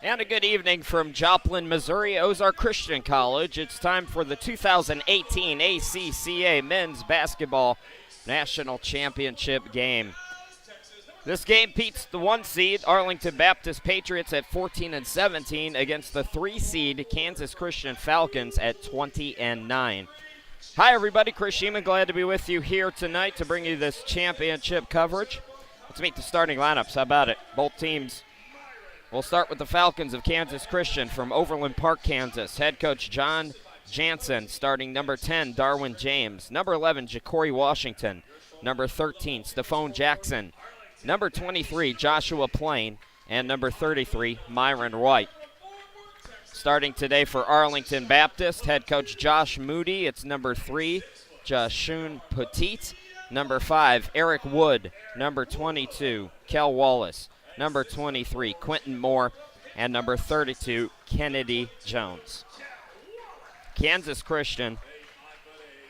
And a good evening from Joplin, Missouri, Ozark Christian College. It's time for the 2018 ACCA Men's Basketball National Championship game. This game beats the 1 seed Arlington Baptist Patriots at 14-17 against the 3 seed Kansas Christian Falcons at 20-9. Hi everybody, Chris Sheeman, glad to be with you here tonight to bring you this championship coverage. Let's meet the starting lineups. How about it? Both teams. We'll start with the Falcons of Kansas Christian from Overland Park, Kansas. Head coach John Jansen, starting number 10, Darwin James. Number 11, Ja'Cory Washington. Number 13, Stephone Jackson. Number 23, Joshua Plain. And number 33, Myron White. Starting today for Arlington Baptist, head coach Josh Moody. It's number 3, Jashun Petit. Number 5, Eric Wood. Number 22, Kel Wallace. Number 23, Quentin Moore, and number 32, Kennedy Jones. Kansas Christian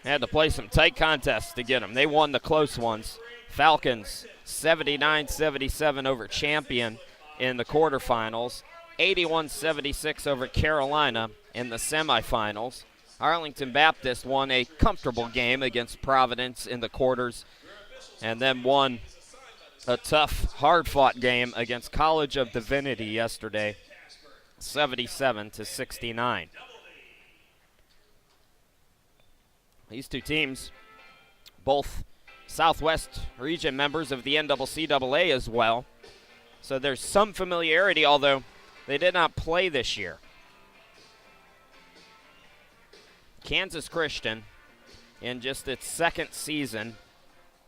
had to play some tight contests to get them. They won the close ones. Falcons 79-77 over Champion in the quarterfinals, 81-76 over Carolina in the semifinals. Arlington Baptist won a comfortable game against Providence in the quarters, and then won a tough, hard-fought game against College of Divinity yesterday, 77-69. These two teams, both Southwest region members of the NCCAA as well, so there's some familiarity, although they did not play this year. Kansas Christian, in just its second season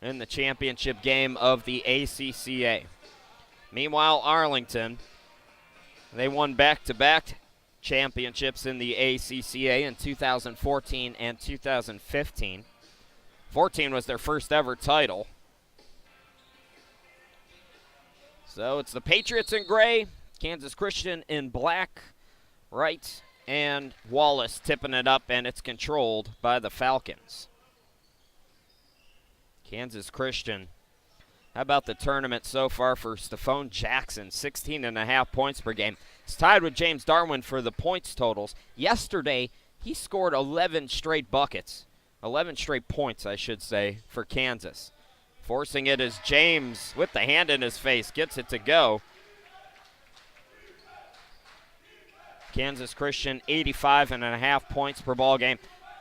in the championship game of the ACCA. Meanwhile, Arlington, they won back-to-back championships in the ACCA in 2014 and 2015. 14 was their first ever title. So it's the Patriots in gray, Kansas Christian in black, Wright and Wallace tipping it up, and it's controlled by the Falcons. Kansas Christian. How about the tournament so far for Stephone Jackson? 16.5 points per game. It's tied with James Darwin for the points totals. Yesterday, he scored 11 straight buckets. 11 straight points, I should say, for Kansas. Forcing it as James, with the hand in his face, gets it to go. Kansas Christian, 85.5 points per ball game.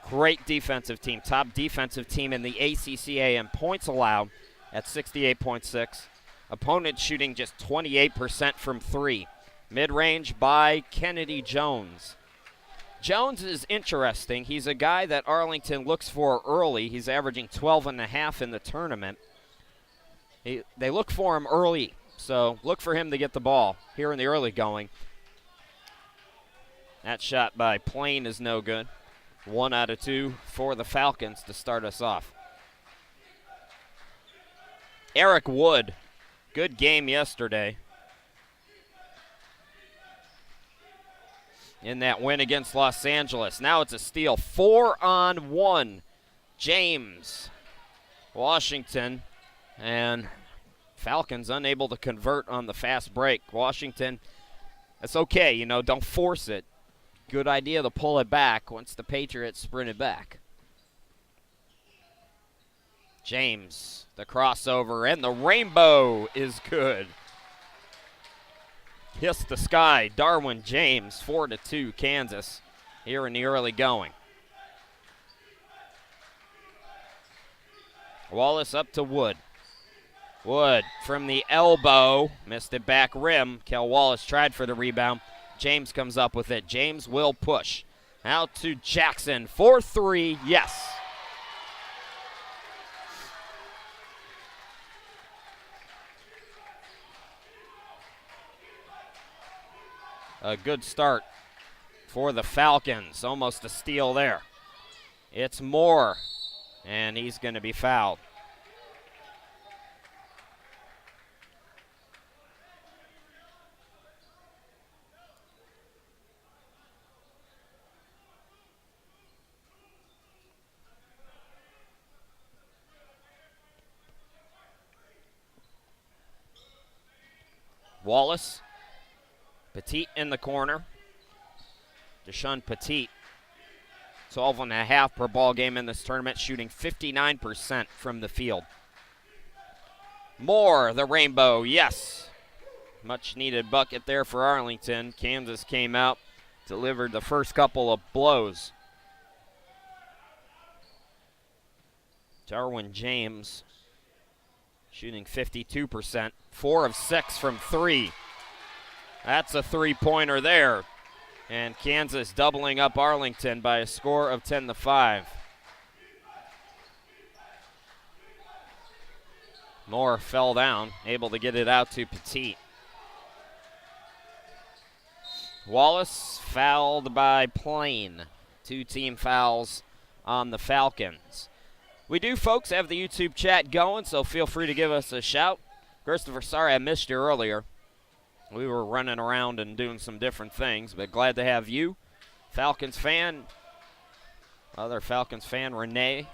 Great defensive team, top defensive team in the ACCA in points allowed at 68.6. Opponents shooting just 28% from 3. Mid-range by Kennedy Jones. Jones is interesting. He's a guy that Arlington looks for early. He's averaging 12.5 in the tournament. They look for him early, so look for him to get the ball here in the early going. That shot by Plain is no good. 1 out of 2 for the Falcons to start us off. Eric Wood, good game yesterday in that win against Los Angeles. Now it's a steal, 4-on-1. James, Washington, and Falcons unable to convert on the fast break. Washington, that's okay, don't force it. Good idea to pull it back once the Patriots sprinted back. James, the crossover, and the rainbow is good. Kiss the sky, Darwin James, 4-2 Kansas here in the early going. Wallace up to Wood. Wood from the elbow, missed it back rim. Kel Wallace tried for the rebound. James comes up with it. James will push. Out to Jackson for 3. Yes. A good start for the Falcons. Almost a steal there. It's Moore, and he's going to be fouled. Wallace Petit in the corner. Deshaun Petit, 12.5 per ball game in this tournament, shooting 59% from the field. Moore, the rainbow, yes. Much needed bucket there for Arlington. Kansas came out, delivered the first couple of blows. Darwin James shooting 52%, 4 of 6 from 3. That's a three-pointer there. And Kansas doubling up Arlington by a score of 10-5. Moore fell down, able to get it out to Petit. Wallace fouled by Plain. 2 team fouls on the Falcons. We do, folks, have the YouTube chat going, so feel free to give us a shout. Christopher, sorry I missed you earlier. We were running around and doing some different things, but glad to have you. Falcons fan, other Falcons fan, Renee.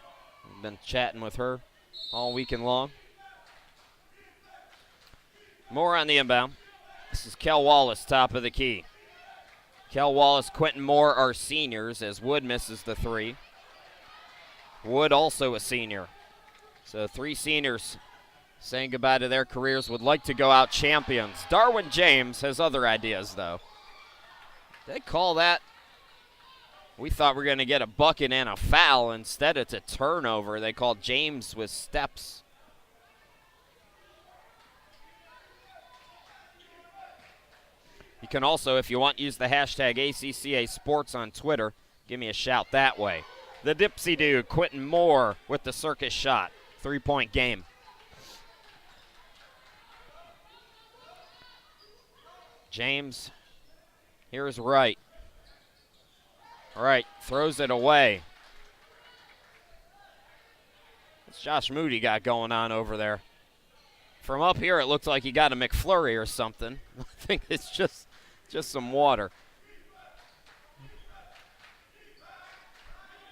We've been chatting with her all weekend long. More on the inbound. This is Kel Wallace, top of the key. Kel Wallace, Quentin Moore are seniors as Wood misses the 3. Wood also a senior. So 3 seniors saying goodbye to their careers, would like to go out champions. Darwin James has other ideas, though. They call that. We thought we were going to get a bucket and a foul. Instead, it's a turnover. They called James with steps. You can also, if you want, use the hashtag ACCA Sports on Twitter. Give me a shout that way. The Dipsy-Doo, Quentin Moore with the circus shot. 3-point game. James, here's Wright. Wright throws it away. What's Josh Moody got going on over there? From up here, it looks like he got a McFlurry or something. I think it's just some water.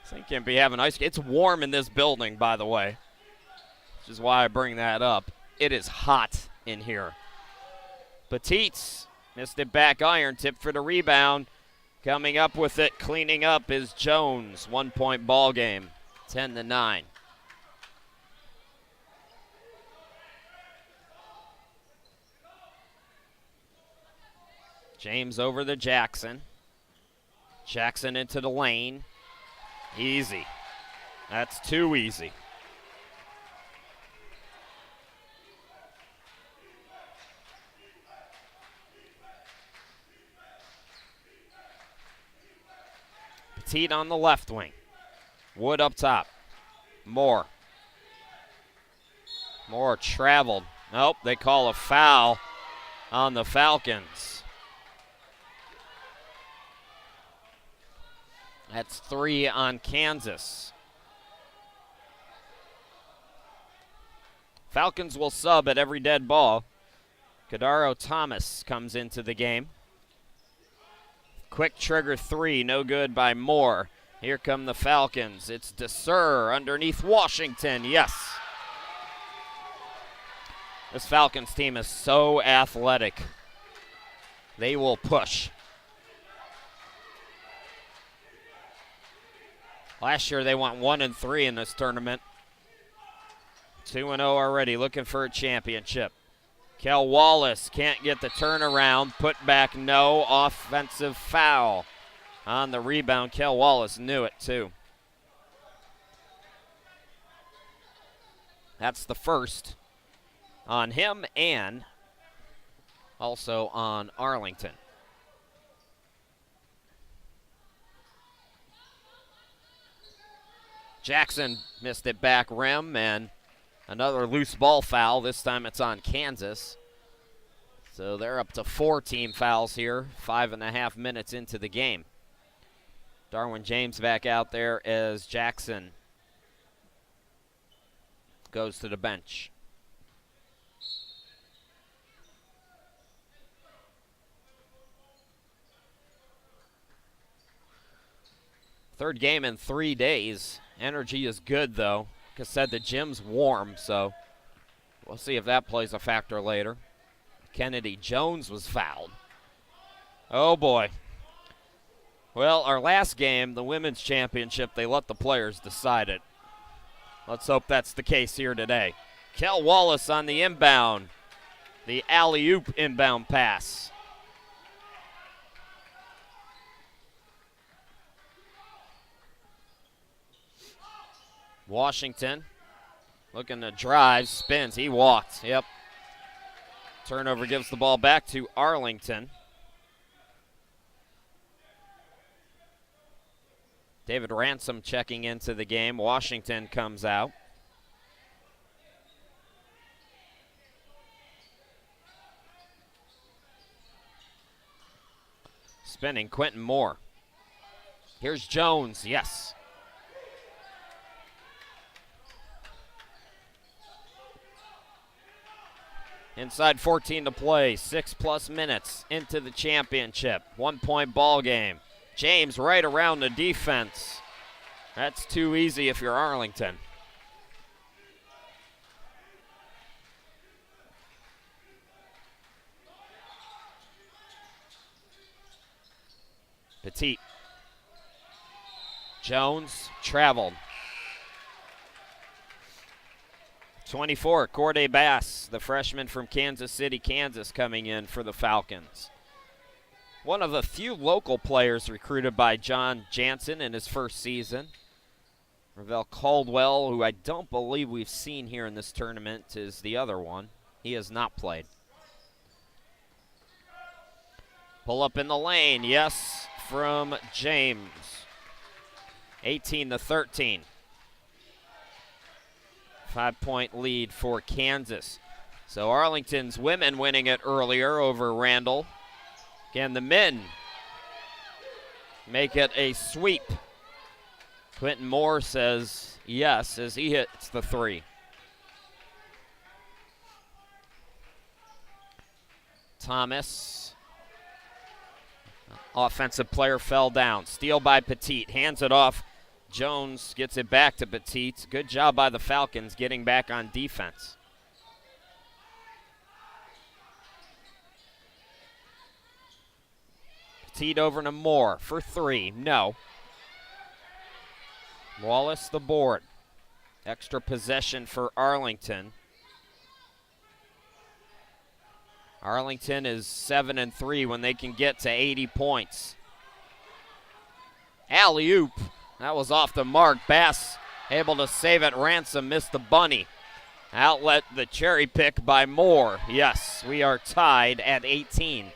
I think he can be having ice. It's warm in this building, by the way, which is why I bring that up. It is hot in here. Petit's missed it back iron, tip for the rebound. Coming up with it, cleaning up is Jones. 1-point ball game, 10-9. James over to Jackson. Jackson into the lane. Easy. That's too easy. Petit on the left wing. Wood up top. Moore. Moore traveled. Nope, they call a foul on the Falcons. That's 3 on Kansas. Falcons will sub at every dead ball. Kadaro Thomas comes into the game. Quick trigger 3, no good by Moore. Here come the Falcons. It's DeSur underneath Washington, yes. This Falcons team is so athletic. They will push. Last year they went 1-3 in this tournament. 2-0 already, looking for a championship. Kel Wallace can't get the turnaround. Put back, no. Offensive foul on the rebound. Kel Wallace knew it too. That's the first on him and also on Arlington. Jackson missed it back rim, and another loose ball foul. This time it's on Kansas. So they're up to 4 team fouls here, 5.5 minutes into the game. Darwin James back out there as Jackson goes to the bench. Third game in 3 days. Energy is good, though. Like I said, the gym's warm, so we'll see if that plays a factor later. Kennedy Jones was fouled. Oh, boy. Well, our last game, the women's championship, they let the players decide it. Let's hope that's the case here today. Kel Wallace on the inbound. The alley-oop inbound pass. Washington looking to drive, spins. He walked. Yep. Turnover gives the ball back to Arlington. David Ransom checking into the game. Washington comes out. Spinning, Quentin Moore. Here's Jones, yes. Inside 14 to play, 6+ minutes into the championship. 1-point ball game. James right around the defense. That's too easy if you're Arlington. Petit. Jones traveled. 24, Corday Bass, the freshman from Kansas City, Kansas, coming in for the Falcons. One of the few local players recruited by John Jansen in his first season. Ravel Caldwell, who I don't believe we've seen here in this tournament, is the other one. He has not played. Pull up in the lane, yes, from James. 18-13. 5-point lead for Kansas. So Arlington's women winning it earlier over Randall. Again, the men make it a sweep. Quentin Moore says yes as he hits the three. Thomas, offensive player, fell down. Steal by Petit, hands it off. Jones gets it back to Petit. Good job by the Falcons getting back on defense. Petit over to Moore for three. No. Wallace the board. Extra possession for Arlington. Arlington is 7-3 when they can get to 80 points. Alley-oop. That was off the mark. Bass able to save it. Ransom missed the bunny. Outlet the cherry pick by Moore. Yes, we are tied at 18.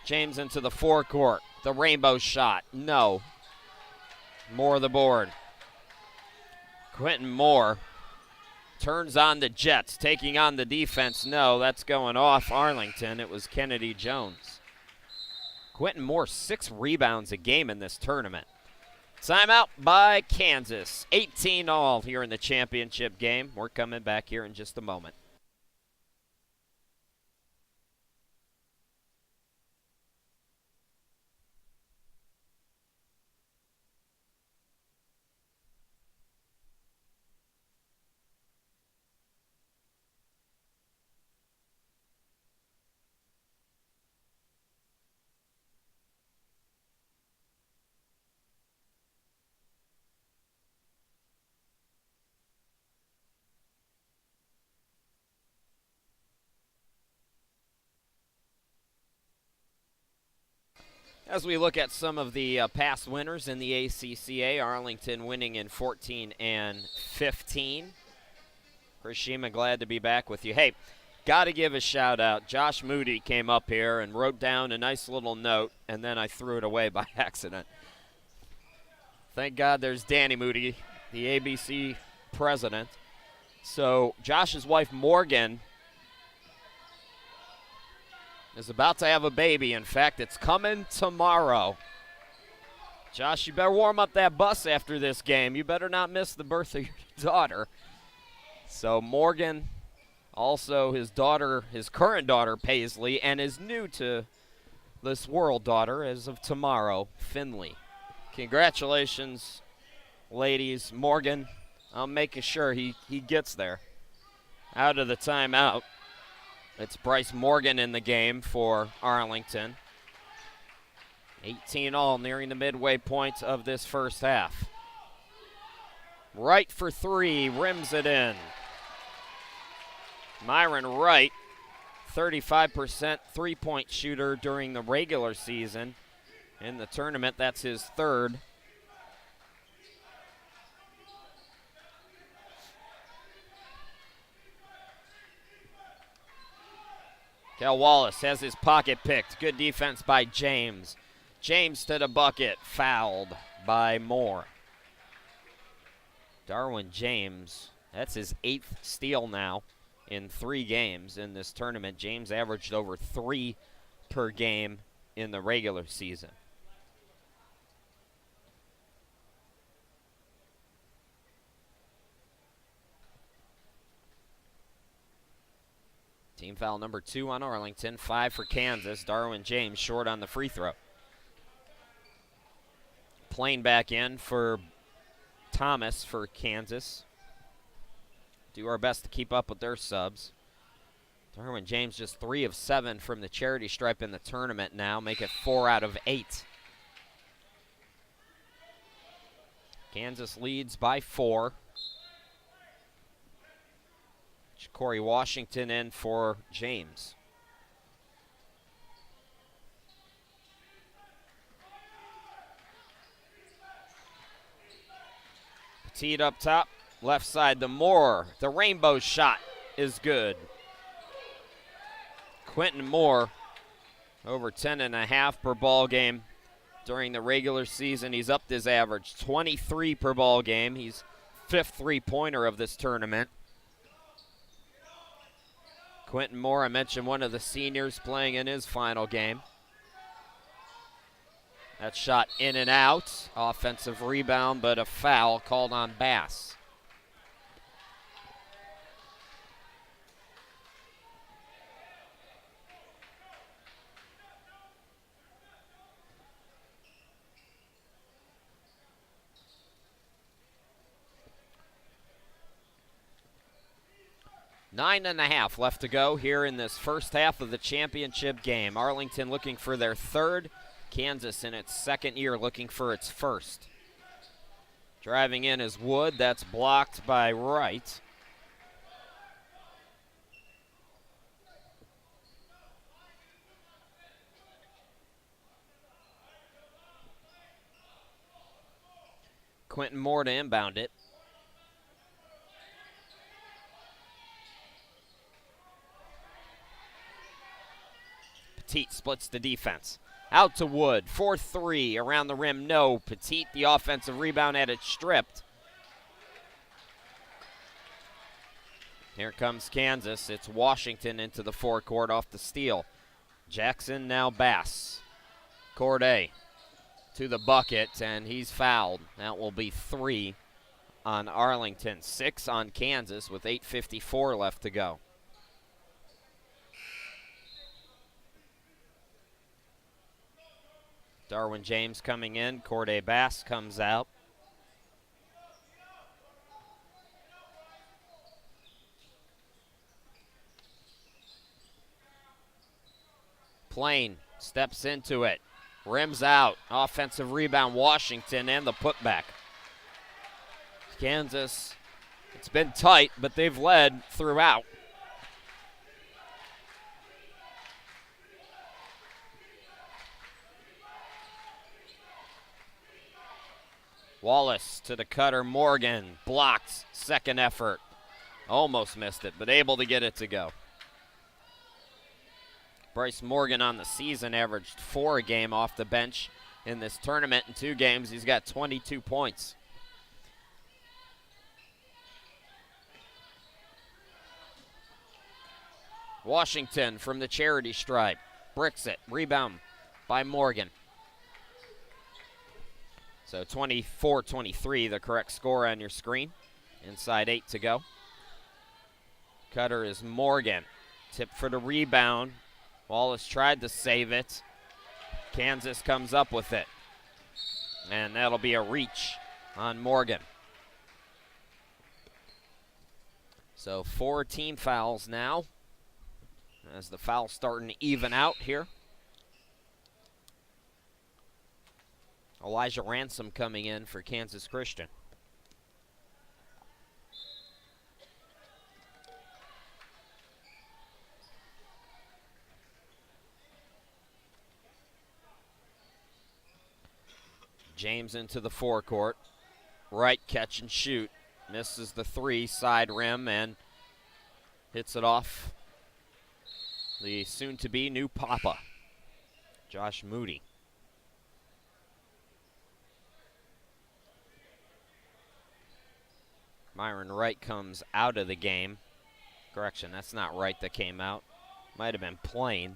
James into the forecourt. The rainbow shot. No. Moore the board. Quentin Moore turns on the Jets, taking on the defense. No, that's going off Arlington. It was Kennedy Jones. Quentin Moore, 6 rebounds a game in this tournament. Timeout by Kansas. 18-all here in the championship game. We're coming back here in just a moment. As we look at some of the past winners in the ACCA, Arlington winning in 14 and 15. Chris Shima, glad to be back with you. Hey, got to give a shout out. Josh Moody came up here and wrote down a nice little note, and then I threw it away by accident. Thank God there's Danny Moody, the ABC president. So Josh's wife, Morgan, is about to have a baby. In fact, it's coming tomorrow. Josh, you better warm up that bus after this game. You better not miss the birth of your daughter. So Morgan, also his daughter, his current daughter, Paisley, and is new to this world daughter as of tomorrow, Finley. Congratulations, ladies. Morgan, I'm making sure he gets there. Out of the timeout, it's Bryce Morgan in the game for Arlington. 18 all, nearing the midway point of this first half. Wright for three, rims it in. Myron Wright, 35% three-point shooter during the regular season. In the tournament, that's his third. Cal Wallace has his pocket picked. Good defense by James. James to the bucket, fouled by Moore. Darwin James, that's his 8th steal now in 3 games in this tournament. James averaged over 3 per game in the regular season. Team foul number 2 on Arlington, 5 for Kansas. Darwin James short on the free throw. Playing back in for Thomas for Kansas. Do our best to keep up with their subs. Darwin James just 3 of 7 from the charity stripe in the tournament now, make it 4 out of 8. Kansas leads by 4. Corey Washington in for James. Petit up top, left side to Moore. The rainbow shot is good. Quentin Moore, over 10.5 per ball game during the regular season. He's upped his average, 23 per ball game. He's 5th three-pointer of this tournament. Quentin Moore, I mentioned one of the seniors playing in his final game. That shot in and out. Offensive rebound, but a foul called on Bass. Nine and a half left to go here in this first half of the championship game. Arlington looking for their 3rd. Kansas in its 2nd year looking for its 1st. Driving in is Wood. That's blocked by Wright. Quentin Moore to inbound it. Petit splits the defense. Out to Wood, 4-3, around the rim, no. Petit, the offensive rebound, had it stripped. Here comes Kansas. It's Washington into the forecourt off the steal. Jackson, now Bass. Corday to the bucket, and he's fouled. That will be 3 on Arlington, 6 on Kansas with 8:54 left to go. Darwin James coming in. Corday Bass comes out. Plain steps into it. Rims out. Offensive rebound, Washington, and the putback. Kansas, it's been tight, but they've led throughout. Wallace to the cutter, Morgan, blocked, 2nd effort. Almost missed it, but able to get it to go. Bryce Morgan on the season averaged 4 a game off the bench. In this tournament in 2 games, he's got 22 points. Washington from the charity stripe, bricks it, rebound by Morgan. So 24-23, the correct score on your screen. Inside 8 to go. Cutter is Morgan. Tip for the rebound. Wallace tried to save it. Kansas comes up with it. And that'll be a reach on Morgan. So 4 team fouls now, as the fouls starting to even out here. Elijah Ransom coming in for Kansas Christian. James into the forecourt. Right catch and shoot. Misses the 3, side rim, and hits it off the soon-to-be new Papa, Josh Moody. Myron Wright comes out of the game. Correction, that's not Wright that came out. Might have been Plain.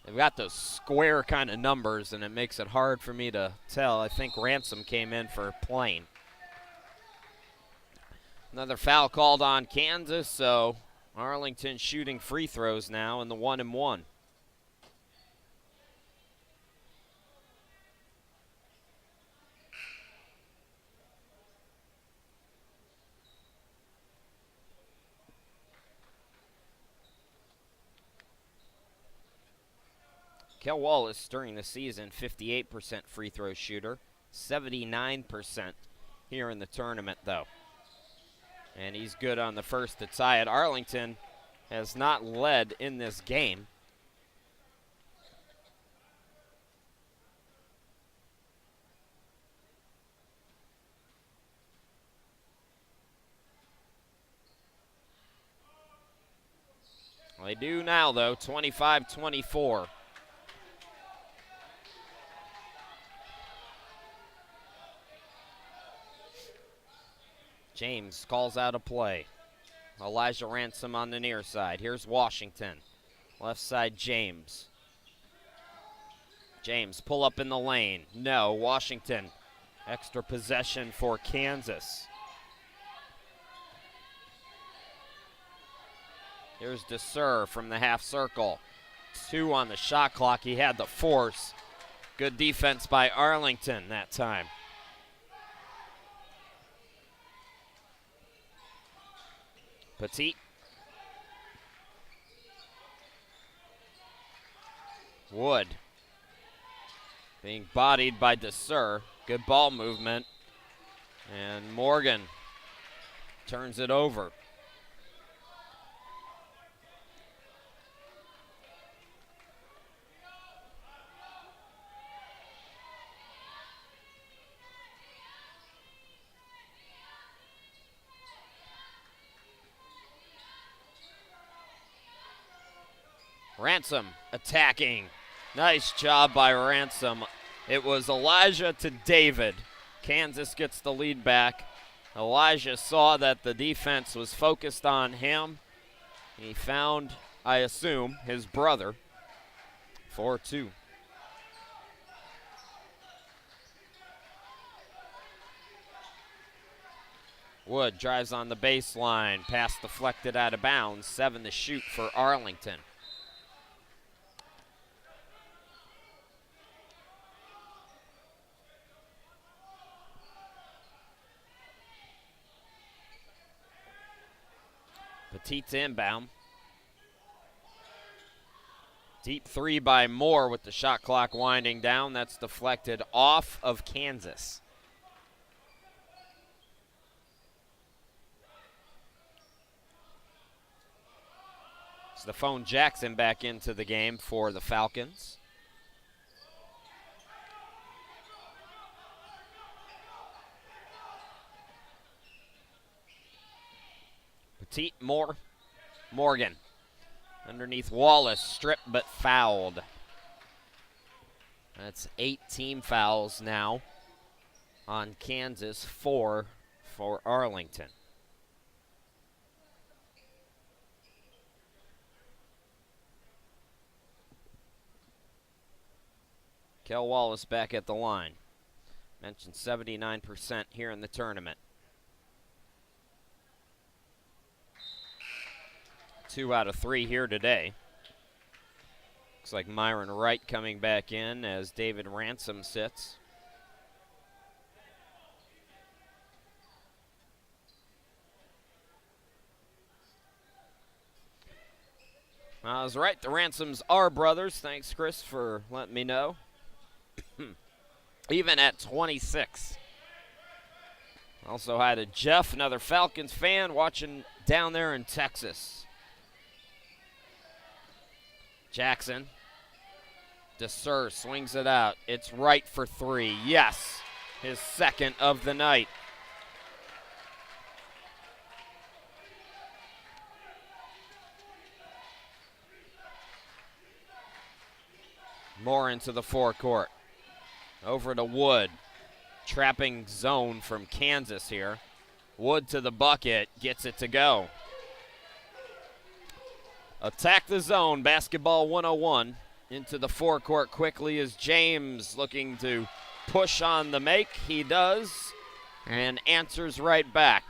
They've got those square kind of numbers, and it makes it hard for me to tell. I think Ransom came in for Plain. Another foul called on Kansas, so Arlington shooting free throws now in the 1-and-1. Kel Wallace during the season, 58% free throw shooter, 79% here in the tournament though. And he's good on the first to tie it. Arlington has not led in this game. Well, they do now though, 25-24. James calls out a play. Elijah Ransom on the near side. Here's Washington. Left side, James. James, pull up in the lane. No, Washington. Extra possession for Kansas. Here's DeSer from the half circle. 2 on the shot clock. He had the force. Good defense by Arlington that time. Petit. Wood. Being bodied by DeSer. Good ball movement. And Morgan turns it over. Ransom attacking. Nice job by Ransom. It was Elijah to David. Kansas gets the lead back. Elijah saw that the defense was focused on him. He found, I assume, his brother. 4-2. Wood drives on the baseline. Pass deflected out of bounds. 7 to shoot for Arlington. Petit's inbound. Deep 3 by Moore with the shot clock winding down. That's deflected off of Kansas. Stephone Jackson back into the game for the Falcons. Petit, Moore, Morgan. Underneath Wallace, stripped but fouled. That's 8 team fouls now on Kansas, 4 for Arlington. Kel Wallace back at the line. Mentioned 79% here in the tournament. 2 out of 3 here today. Looks like Myron Wright coming back in as David Ransom sits. I was right, the Ransoms are brothers. Thanks, Chris, for letting me know. Even at 26. Also hi to Jeff, another Falcons fan, watching down there in Texas. Jackson. DeSer swings it out. It's right for three. Yes, his second of the night. More into the forecourt. Over to Wood. Trapping zone from Kansas here. Wood to the bucket. Gets it to go. Attack the zone. Basketball 101. Into the forecourt quickly is James looking to push on the make. He does. And answers right back.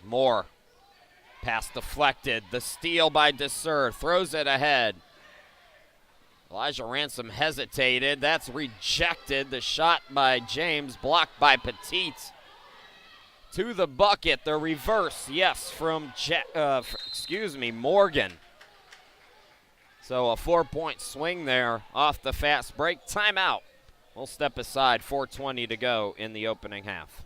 Moore. Pass deflected. The steal by DeSer. Throws it ahead. Elijah Ransom hesitated. That's rejected. The shot by James blocked by Petite. To the bucket. The reverse. Yes, from Morgan. So a 4-point swing there off the fast break. Timeout. We'll step aside. 4:20 to go in the opening half.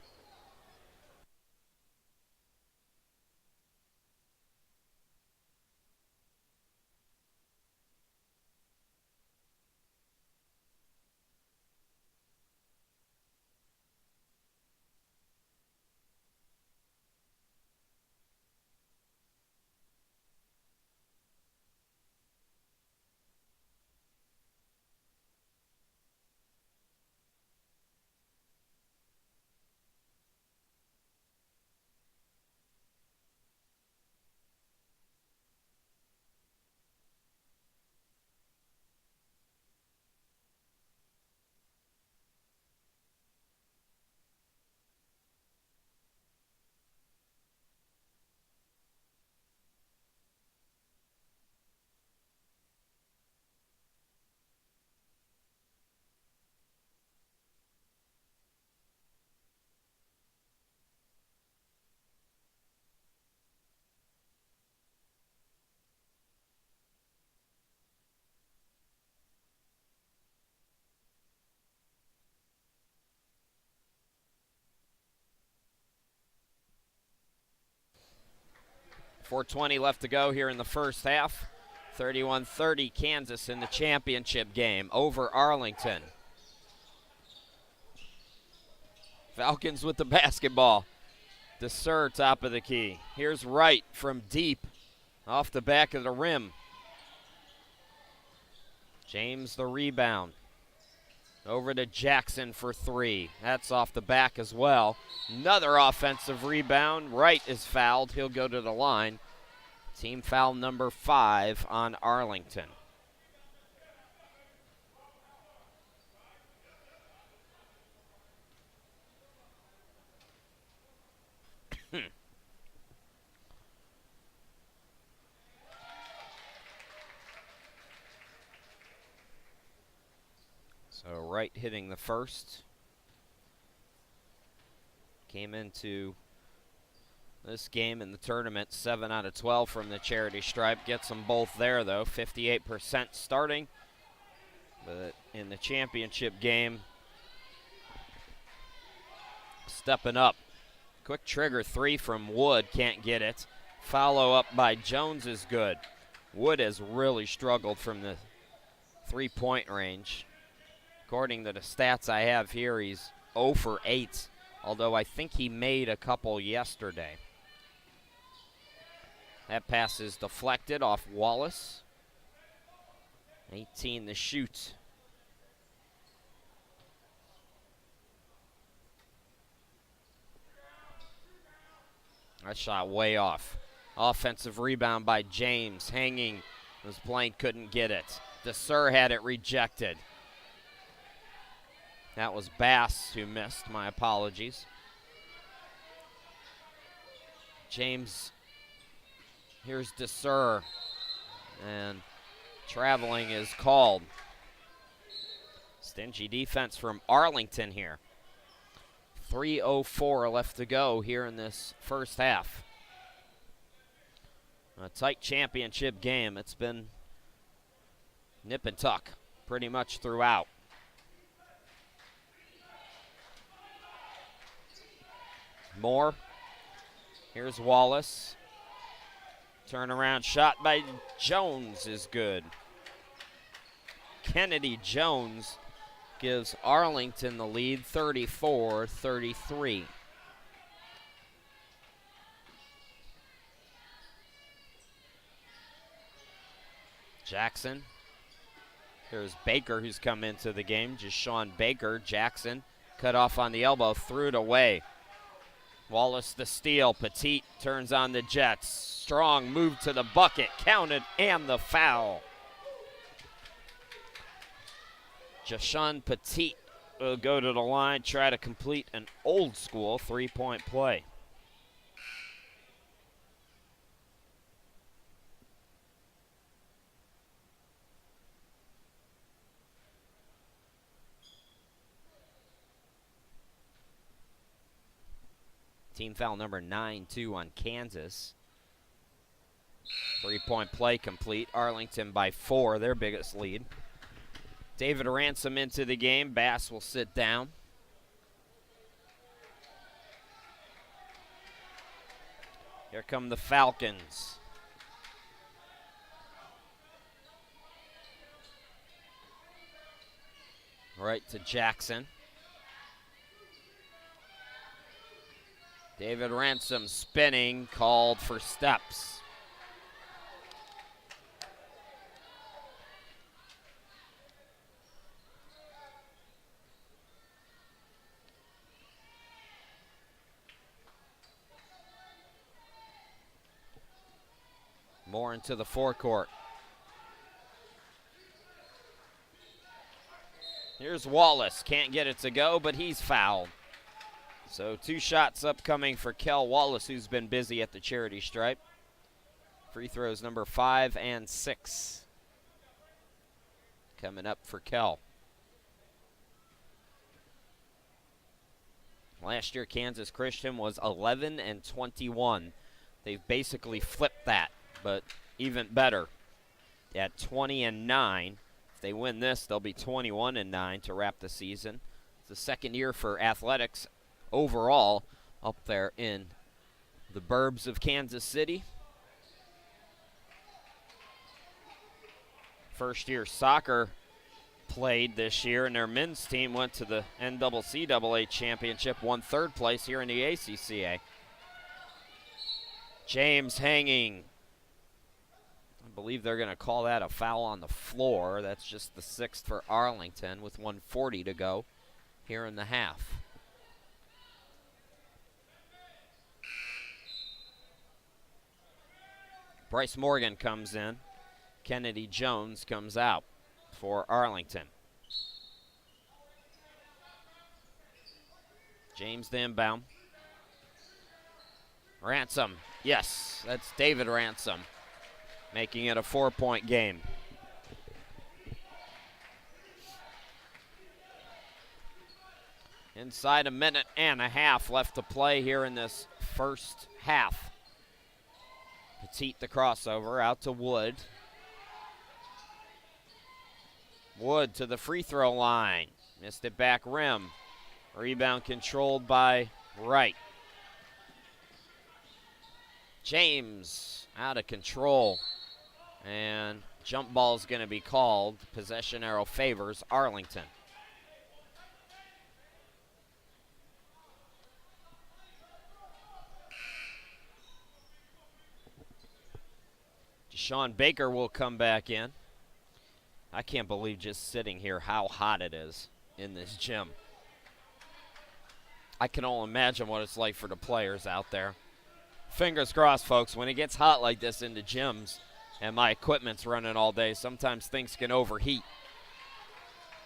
.420 left to go here in the first half. 31-30 Kansas in the championship game over Arlington. Falcons with the basketball. DeSer top of the key. Here's Wright from deep off the back of the rim. James the rebound. Over to Jackson for three. That's off the back as well. Another offensive rebound. Wright is fouled. He'll go to the line. Team foul number 5 on Arlington. So Wright hitting the first. Came into this game in the tournament 7 out of 12 from the charity stripe. Gets them both there though, 58% starting. But in the championship game, stepping up. Quick trigger three from Wood, can't get it. Follow up by Jones is good. Wood has really struggled from the 3-point range. According to the stats I have here, he's 0 for 8, although I think he made a couple yesterday. That pass is deflected off Wallace. 18 to shoot. That shot way off. Offensive rebound by James. Hanging. His plane couldn't get it. DeSer had it rejected. That was Bass who missed. My apologies. James, here's DeSur, and traveling is called. Stingy defense from Arlington here. 3:04 left to go here in this first half. A tight championship game. It's been nip and tuck pretty much throughout. Moore. Here's Wallace. Turnaround shot by Jones is good. Kennedy Jones gives Arlington the lead, 34-33. Jackson. Here's Baker, who's come into the game. Just Sean Baker. Jackson cut off on the elbow, threw it away. Wallace the steal. Petit turns on the Jets. Strong move to the bucket, counted, and the foul. Jashawn Petit will go to the line, try to complete an old school three-point play. Team foul number 9-2 on Kansas. Three-point play complete. Arlington by 4, their biggest lead. David Ransom into the game. Bass will sit down. Here come the Falcons. Right to Jackson. David Ransom spinning, called for steps. More into the forecourt. Here's Wallace. Can't get it to go, but he's fouled. So 2 shots upcoming for Kel Wallace, who's been busy at the charity stripe. Free throws number 5 and 6 coming up for Kel. Last year, Kansas Christian was 11 and 21. They've basically flipped that, but even better at 20 and 9. If they win this, they'll be 21 and 9 to wrap the season. It's the second year for athletics overall up there in the burbs of Kansas City. First year soccer played this year, and their men's team went to the NCAA championship, won 3rd place here in the ACCA. James hanging. I believe they're going to call that a foul on the floor. That's just the 6th for Arlington with 1:40 to go here in the half. Bryce Morgan comes in. Kennedy Jones comes out for Arlington. James the inbound. Ransom. Yes, that's David Ransom, making it a 4-point game. Inside a minute and a half left to play here in this first half. Petit the crossover out to Wood. Wood to the free throw line. Missed it back rim. Rebound controlled by Wright. James out of control. And jump ball is going to be called. Possession arrow favors Arlington. Sean Baker will come back in. I can't believe just sitting here how hot it is in this gym. I can only imagine what it's like for the players out there. Fingers crossed, folks. When it gets hot like this in the gyms and my equipment's running all day, sometimes things can overheat.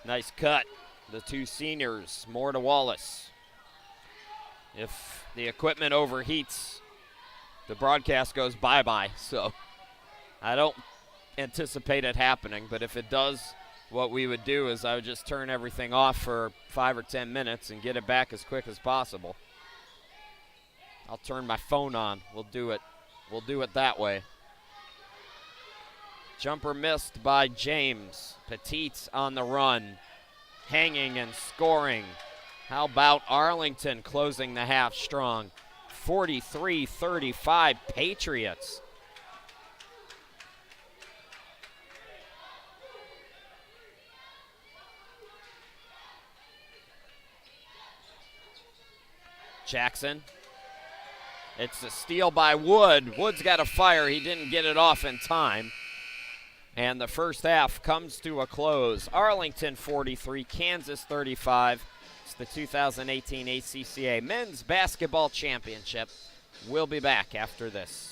Nice cut. The 2 seniors, Moore to Wallace. If the equipment overheats, the broadcast goes bye-bye. So I don't anticipate it happening, but if it does, what we would do is I would just turn everything off for 5 or 10 minutes and get it back as quick as possible. I'll turn my phone on. We'll do it that way. Jumper missed by James. Petite's on the run, hanging and scoring. How about Arlington closing the half strong? 43-35 Patriots. Jackson. It's a steal by Wood. Wood's got a fire. He didn't get it off in time. And the first half comes to a close. Arlington 43, Kansas 35. It's the 2018 ACCA Men's Basketball Championship. We'll be back after this.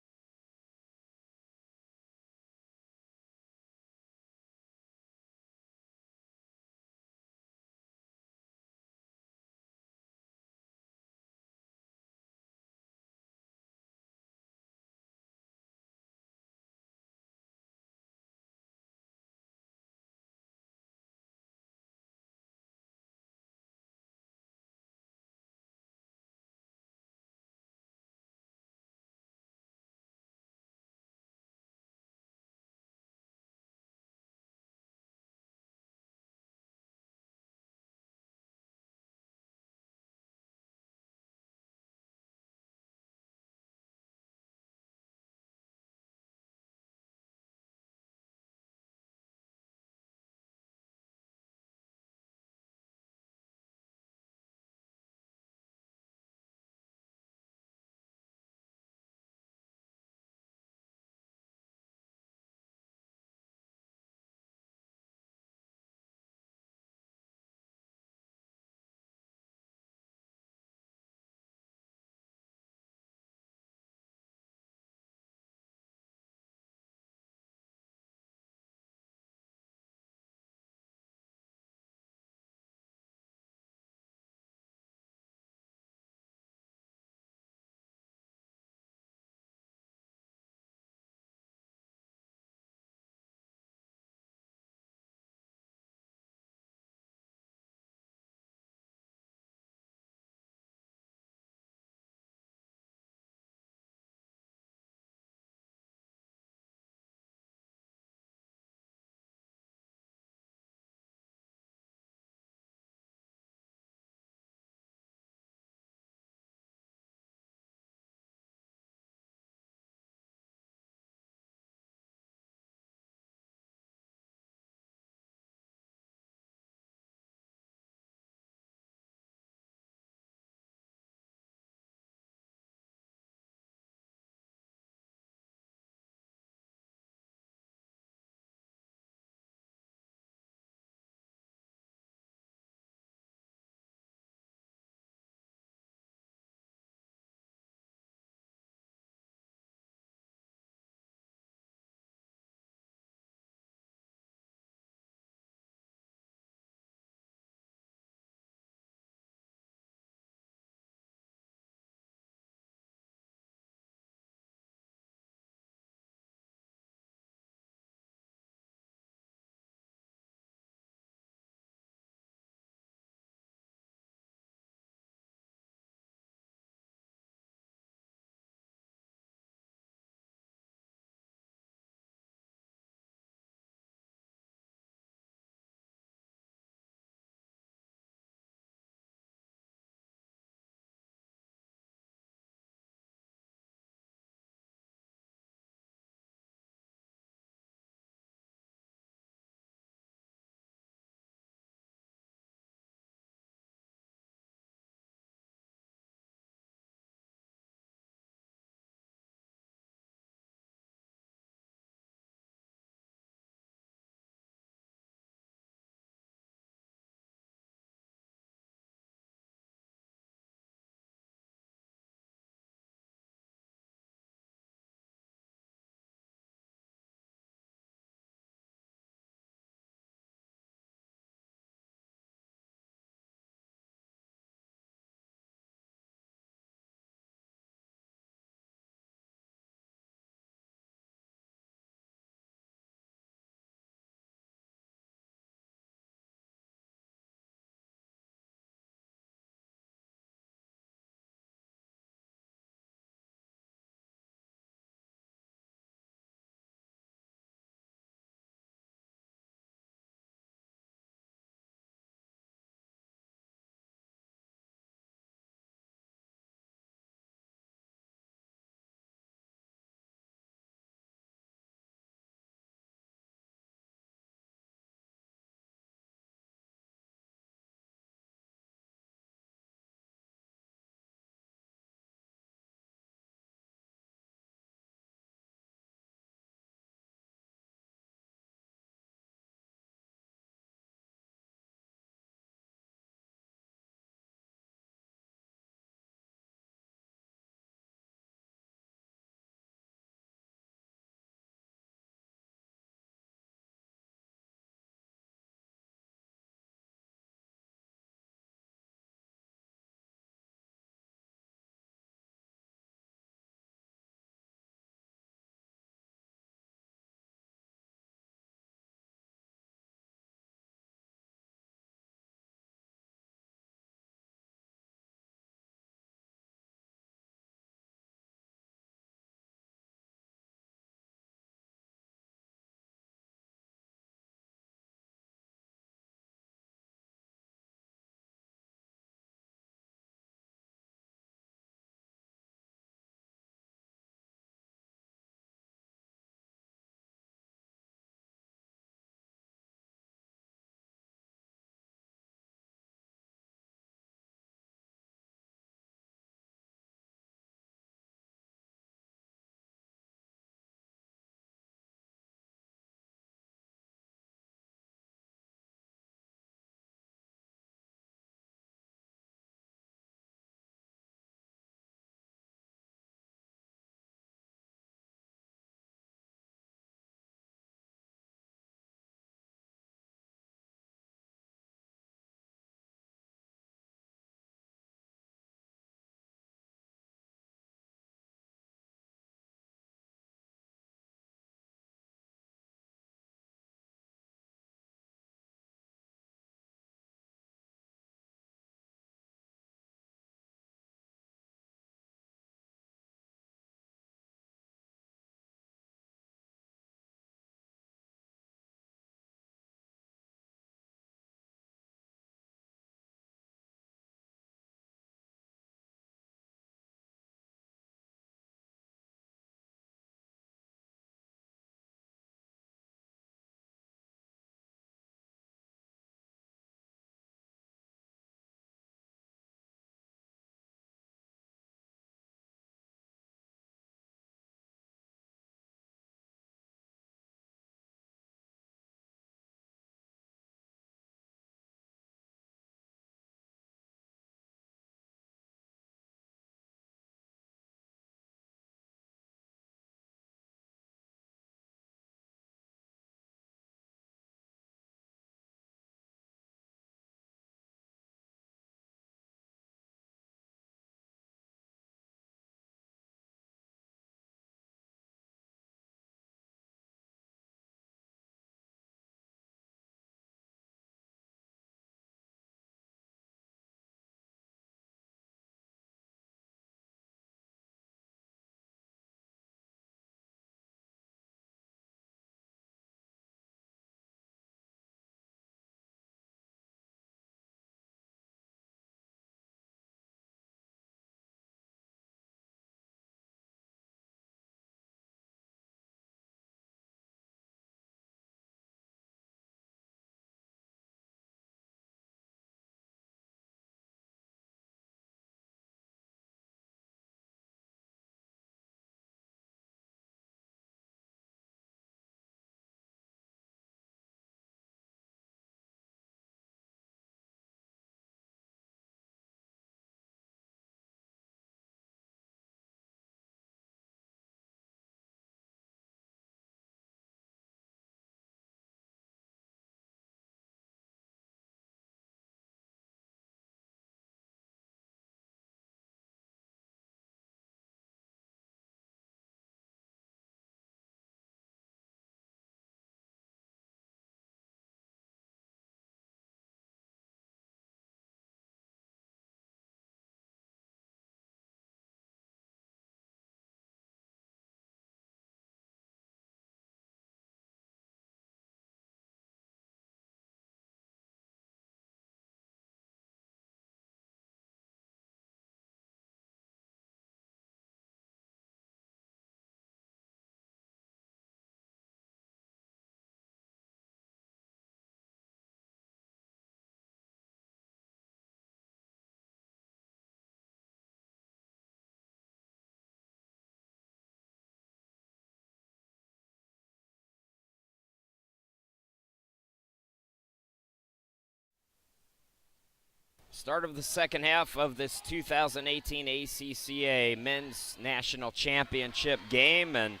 Start of the second half of this 2018 ACCA Men's National Championship game, and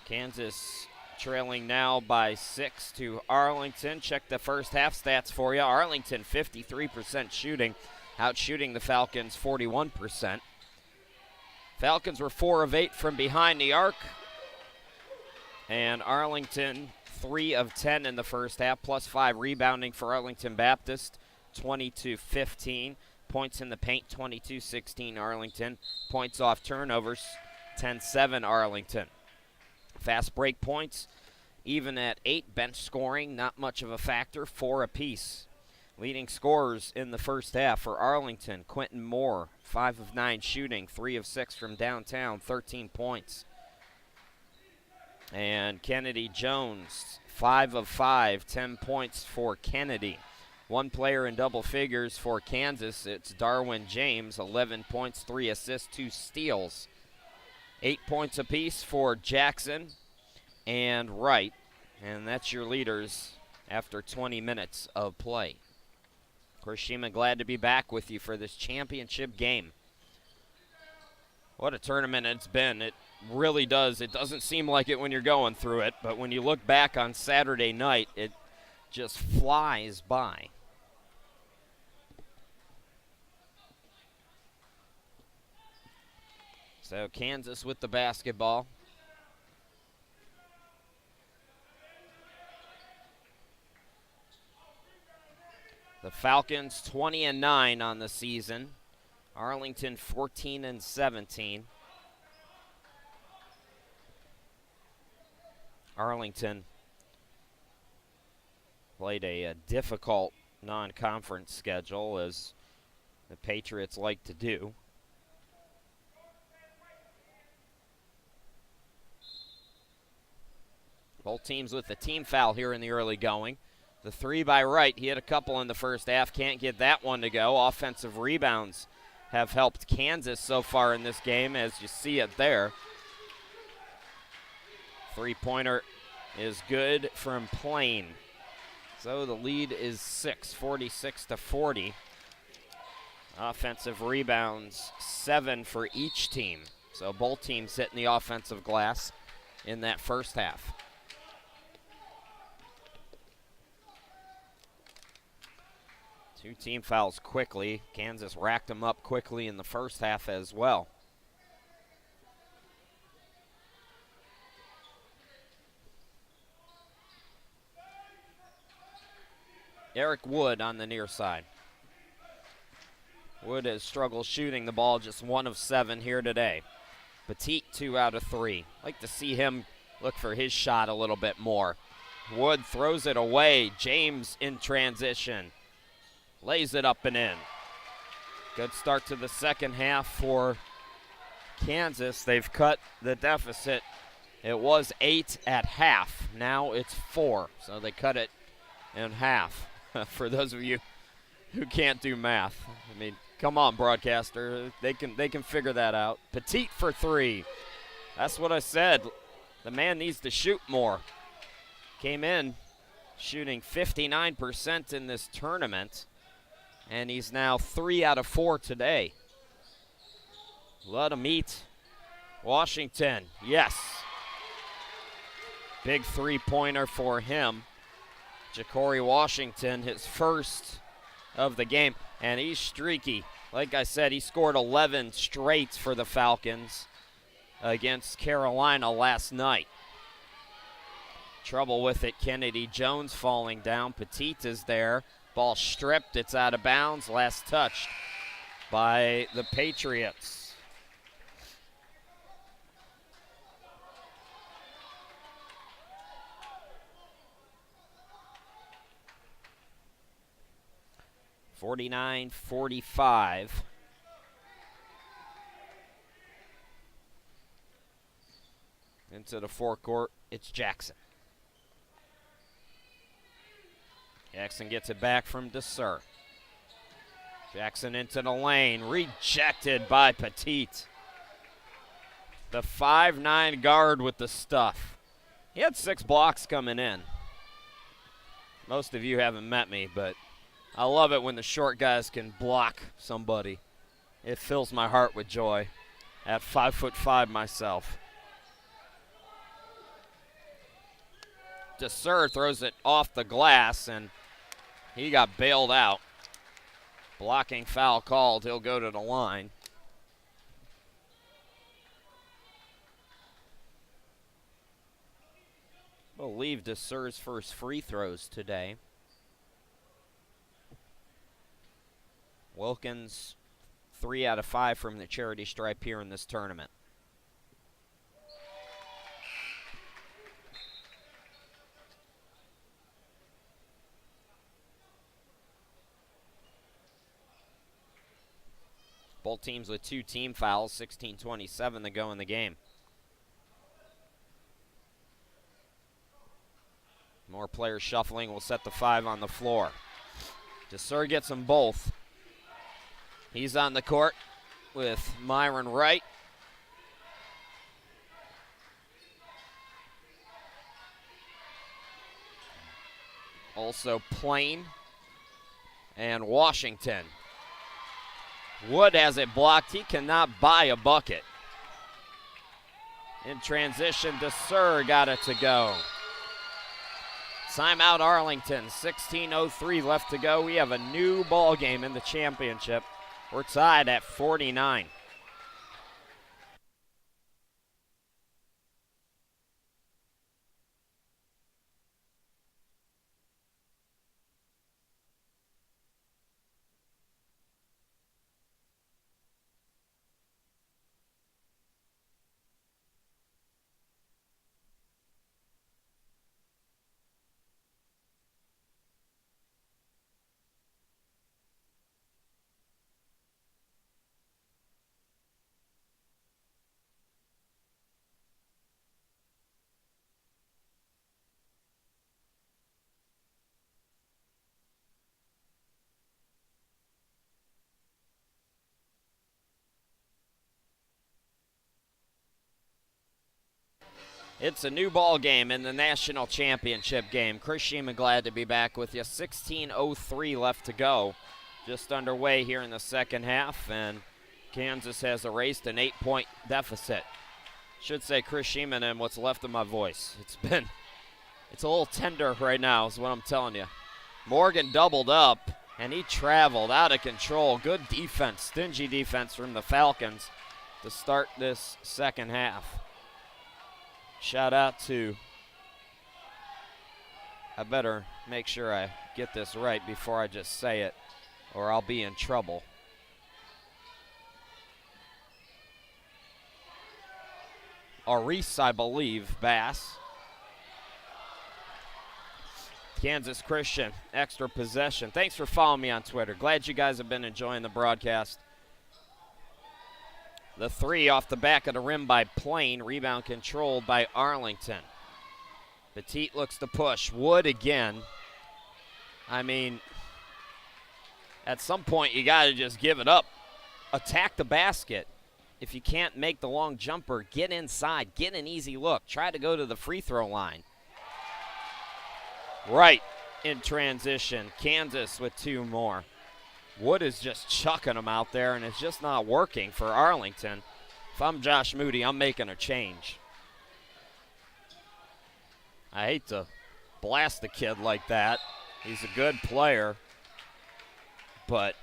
Kansas trailing now by 6 to Arlington. Check the first half stats for you. Arlington 53% shooting, out shooting the Falcons 41%. Falcons were 4 of 8 from behind the arc, and Arlington 3 of 10 in the first half, plus 5 rebounding for Arlington Baptist, 20-15. Points in the paint, 22-16 Arlington. Points off turnovers, 10-7 Arlington. Fast break points, even at 8. Bench scoring, not much of a factor, 4 apiece. Leading scorers in the first half for Arlington, Quentin Moore, 5 of 9 shooting, 3 of 6 from downtown, 13 points. And Kennedy Jones, 5 of 5, 10 points for Kennedy. One player in double figures for Kansas, it's Darwin James, 11 points, 3 assists, 2 steals. 8 points apiece for Jackson and Wright, and that's your leaders after 20 minutes of play. Of course, Shima, glad to be back with you for this championship game. What a tournament it's been. It really does. It doesn't seem like it when you're going through it, but when you look back on Saturday night, it just flies by. So Kansas with the basketball. The Falcons 20-9 on the season. Arlington 14-17. Arlington played a difficult non-conference schedule, as the Patriots like to do. Both teams with the team foul here in the early going. The 3 by Wright, he had a couple in the first half, can't get that one to go. Offensive rebounds have helped Kansas so far in this game, as you see it there. Three-pointer is good from Plain. So the lead is 6, 46-40. Offensive rebounds, 7 for each team. So both teams hitting the offensive glass in that first half. Two team fouls quickly. Kansas racked them up quickly in the first half as well. Eric Wood on the near side. Wood has struggled shooting the ball, just 1 of 7 here today. Petit, 2 out of 3. Like to see him look for his shot a little bit more. Wood throws it away. James in transition. Lays it up and in. Good start to the second half for Kansas. They've cut the deficit. It was 8 at half. Now it's 4. So they cut it in half. For those of you who can't do math. I mean, come on, broadcaster. They can figure that out. Petit for 3. That's what I said. The man needs to shoot more. Came in shooting 59% in this tournament. And he's now 3 out of 4 today. Let him eat. Washington, yes. Big three-pointer for him. Ja'Cory Washington, his first of the game. And he's streaky. Like I said, he scored 11 straight for the Falcons against Carolina last night. Trouble with it, Kennedy Jones falling down. Petit is there. Ball stripped, it's out of bounds. Last touched by the Patriots. (49-45). Into the forecourt, it's Jackson. Jackson gets it back from Desir. Jackson into the lane, rejected by Petit. The 5'9" guard with the stuff. He had 6 blocks coming in. Most of you haven't met me, but I love it when the short guys can block somebody. It fills my heart with joy at 5'5" myself. DeSer throws it off the glass, and he got bailed out. Blocking foul called. He'll go to the line. I believe DeSer's first free throws today. Wilkins, 3 out of 5 from the charity stripe here in this tournament. Both teams with 2 team fouls, 16:27 to go in the game. More players shuffling will set the 5 on the floor. DeSer gets them both. He's on the court with Myron Wright. Also Plain and Washington. Wood has it blocked. He cannot buy a bucket. In transition, DeSer got it to go. Timeout Arlington, 16:03 left to go. We have a new ball game in the championship. We're tied at 49. It's a new ball game in the national championship game. Chris Sheeman glad to be back with you. 16:03 left to go. Just underway here in the second half, and Kansas has erased an 8-point deficit. Should say Chris Sheeman and what's left of my voice. It's a little tender right now is what I'm telling you. Morgan doubled up, and he traveled out of control. Good defense, stingy defense from the Falcons to start this second half. Shout out to, I better make sure I get this right before I just say it, or I'll be in trouble. Aris, I believe, Bass. Kansas Christian, extra possession. Thanks for following me on Twitter. Glad you guys have been enjoying the broadcast. The 3 off the back of the rim by Plain. Rebound controlled by Arlington. Petit looks to push. Wood again. I mean, at some point you got to just give it up. Attack the basket. If you can't make the long jumper, get inside. Get an easy look. Try to go to the free throw line. Right in transition. Kansas with 2 more. Wood is just chucking them out there, and it's just not working for Arlington. If I'm Josh Moody, I'm making a change. I hate to blast a kid like that. He's a good player, but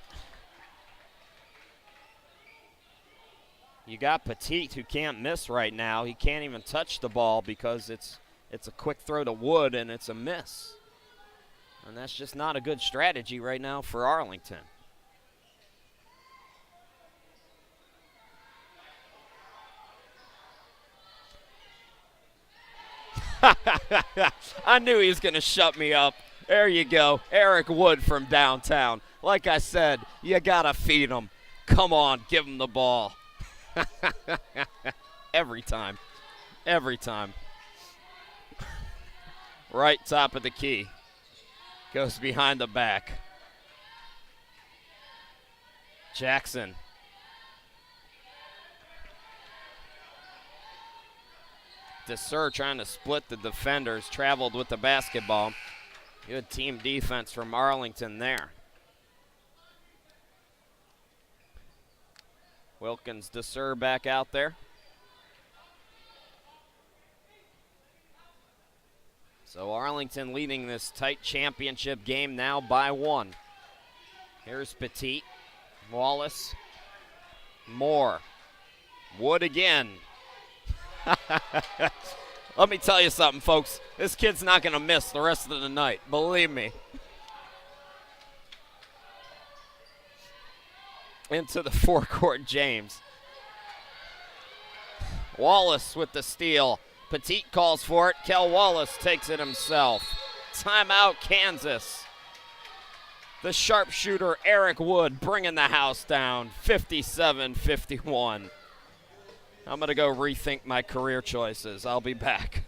you got Petit who can't miss right now. He can't even touch the ball because it's a quick throw to Wood, and it's a miss. And that's just not a good strategy right now for Arlington. I knew he was going to shut me up. There you go. Eric Wood from downtown. Like I said, you got to feed him. Come on, give him the ball. Every time. Every time. Right top of the key. Goes behind the back. Jackson. DeSer trying to split the defenders, traveled with the basketball. Good team defense from Arlington there. Wilkins DeSer back out there. So Arlington leading this tight championship game now by 1. Here's Petit, Wallace, Moore, Wood again. Let me tell you something, folks. This kid's not going to miss the rest of the night. Believe me. Into the forecourt, James. Wallace with the steal. Petit calls for it. Kel Wallace takes it himself. Timeout, Kansas. The sharpshooter, Eric Wood, bringing the house down, 57-51. I'm going to go rethink my career choices. I'll be back.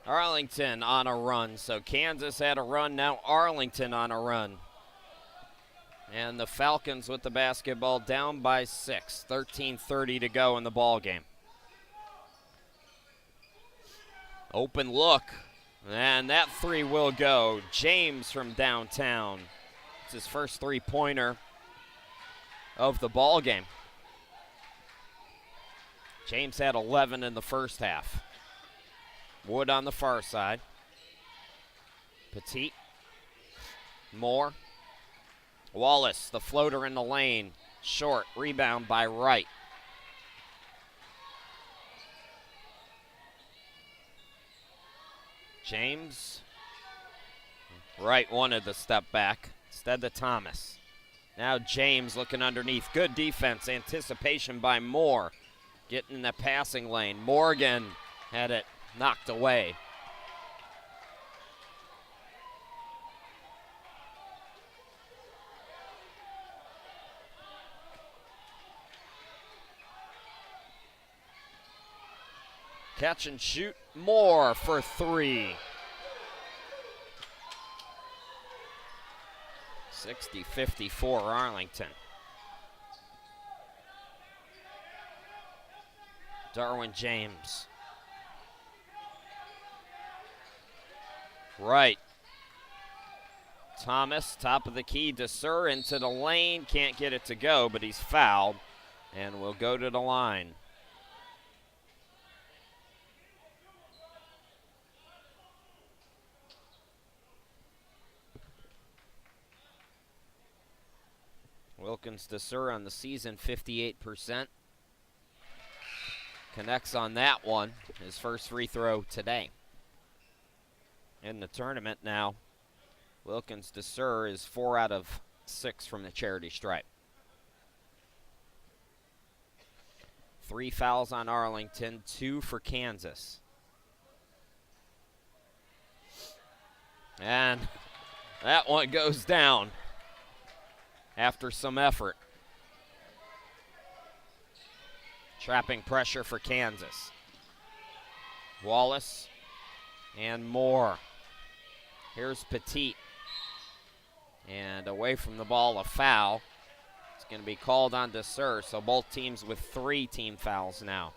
Arlington on a run. So Kansas had a run, now Arlington on a run. And the Falcons with the basketball down by 6. 13:30 to go in the ball game. Open look. And that three will go. James from downtown. It's his first three-pointer of the ball game. James had 11 in the first half. Wood on the far side. Petit. Moore. Wallace, the floater in the lane. Short, rebound by Wright. James. Wright wanted the step back. Instead to Thomas. Now James looking underneath. Good defense, anticipation by Moore. Getting in the passing lane. Morgan had it knocked away. Catch and shoot. Moore for three. 60-54 Arlington. Darwin James. Right. Thomas, top of the key. DeSer into the lane. Can't get it to go, but he's fouled. And will go to the line. Wilkins DeSer on the season, 58%. Connects on that one. His first free throw today. In the tournament now, Wilkins DeSer is 4 out of 6 from the charity stripe. 3 fouls on Arlington, 2 for Kansas. And that one goes down after some effort. Trapping pressure for Kansas. Wallace and Moore. Here's Petit. And away from the ball, a foul. It's going to be called on DeSer, so both teams with 3 team fouls now.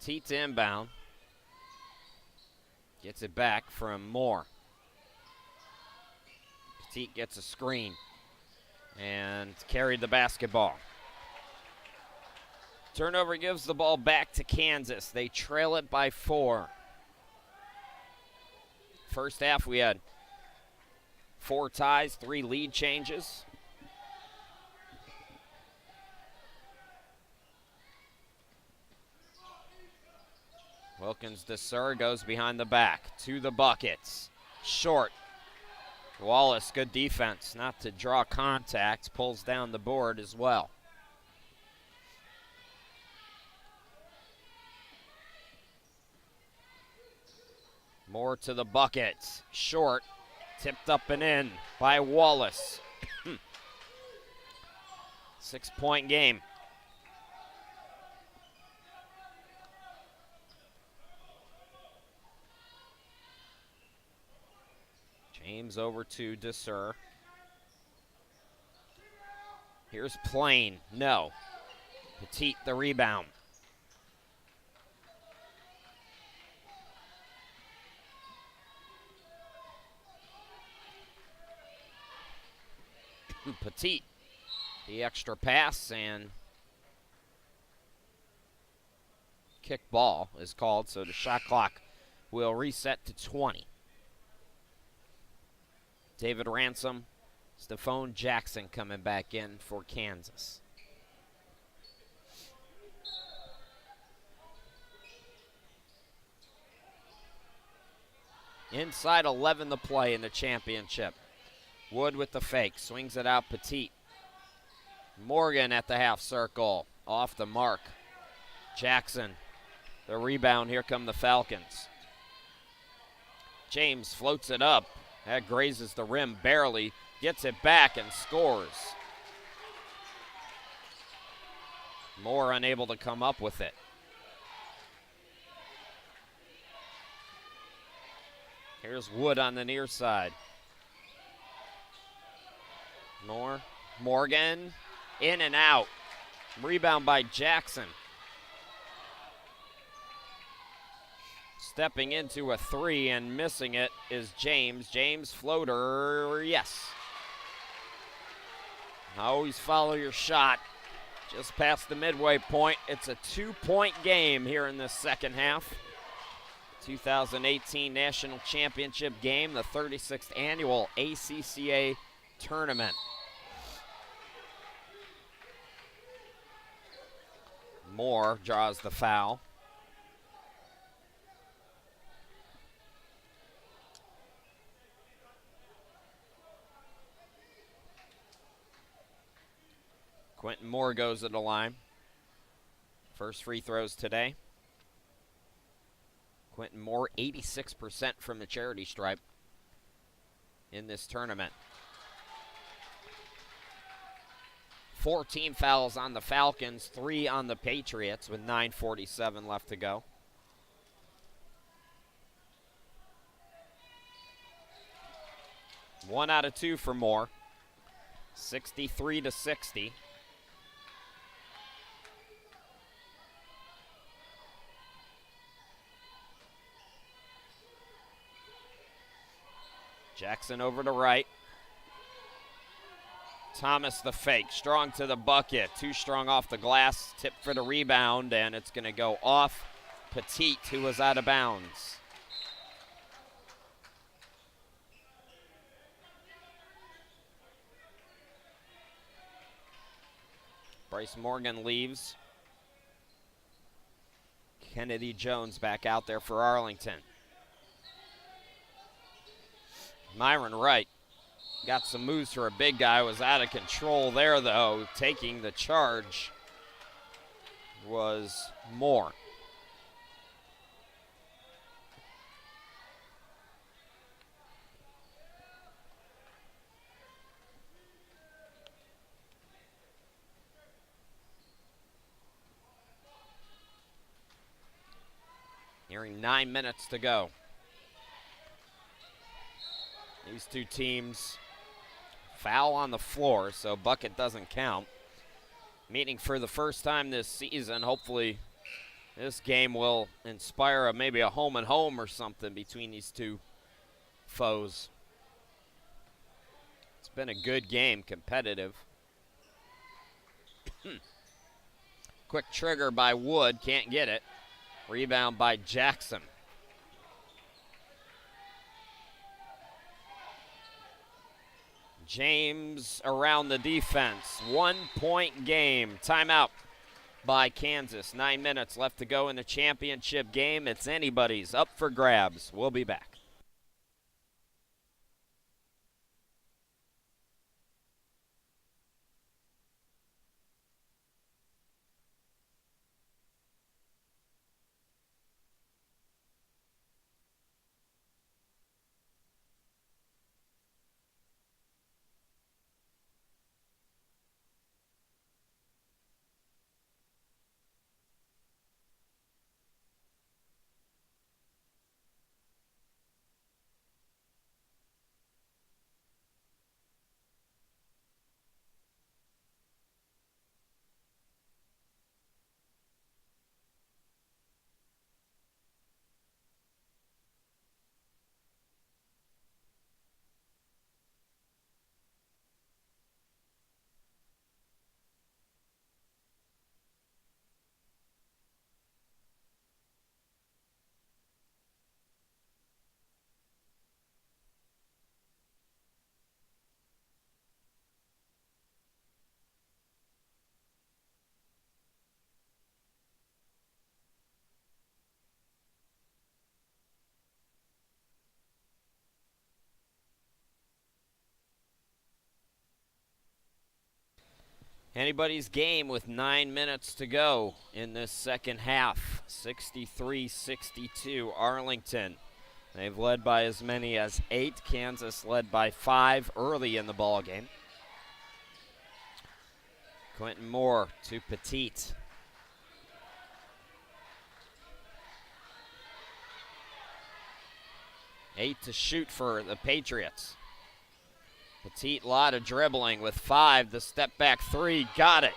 Petit to inbound. Gets it back from Moore. Petit gets a screen and carried the basketball. Turnover gives the ball back to Kansas. They trail it by 4. First half, we had 4 ties, 3 lead changes. Wilkins DeSur goes behind the back to the buckets. Short. Wallace, good defense, not to draw contact, pulls down the board as well. Moore to the buckets. Short. Tipped up and in by Wallace. 6-point game. James over to DeSur. Here's Plain. No. Petit the rebound. Petit, the extra pass, and kick ball is called, so the shot clock will reset to 20. David Ransom, Stephone Jackson coming back in for Kansas. Inside 11 to play in the championship. Wood with the fake, swings it out Petit. Morgan at the half circle, off the mark. Jackson, the rebound, here come the Falcons. James floats it up, that grazes the rim barely, gets it back and scores. Moore unable to come up with it. Here's Wood on the near side. Morgan, in and out. Rebound by Jackson. Stepping into a 3 and missing it is James. James floater, yes. Always follow your shot. Just past the midway point. It's a 2-point game here in this second half. 2018 National Championship game, the 36th annual ACCA tournament. Moore draws the foul. Quentin Moore goes to the line. First free throws today. Quentin Moore, 86% from the charity stripe in this tournament. 14 fouls on the Falcons, 3 on the Patriots with 9:47 left to go. One out of 2 for Moore. 63-60. Jackson over to right. Thomas the fake, strong to the bucket, too strong off the glass, tip for the rebound, and it's going to go off Petit, who was out of bounds. Bryce Morgan leaves. Kennedy Jones back out there for Arlington. Myron Wright got some moves for a big guy, was out of control there though. Taking the charge was Moore. Nearing 9 minutes to go. These two teams foul on the floor, so bucket doesn't count. Meeting for the first time this season, hopefully This game will inspire maybe a home and home or something between these two foes. It's been a good game, competitive. Quick trigger by Wood, can't get it. Rebound by Jackson. James around the defense. 1 point game. Timeout by Kansas. 9 minutes left to go in the championship game. It's anybody's, up for grabs. We'll be back. Anybody's game with 9 minutes to go in this second half. 63-62 Arlington. They've led by as many as 8. Kansas led by 5 early in the ball game. Quentin Moore to Petit. Eight to shoot for the Patriots. Petit, lot of dribbling with 5. The step back 3, got it.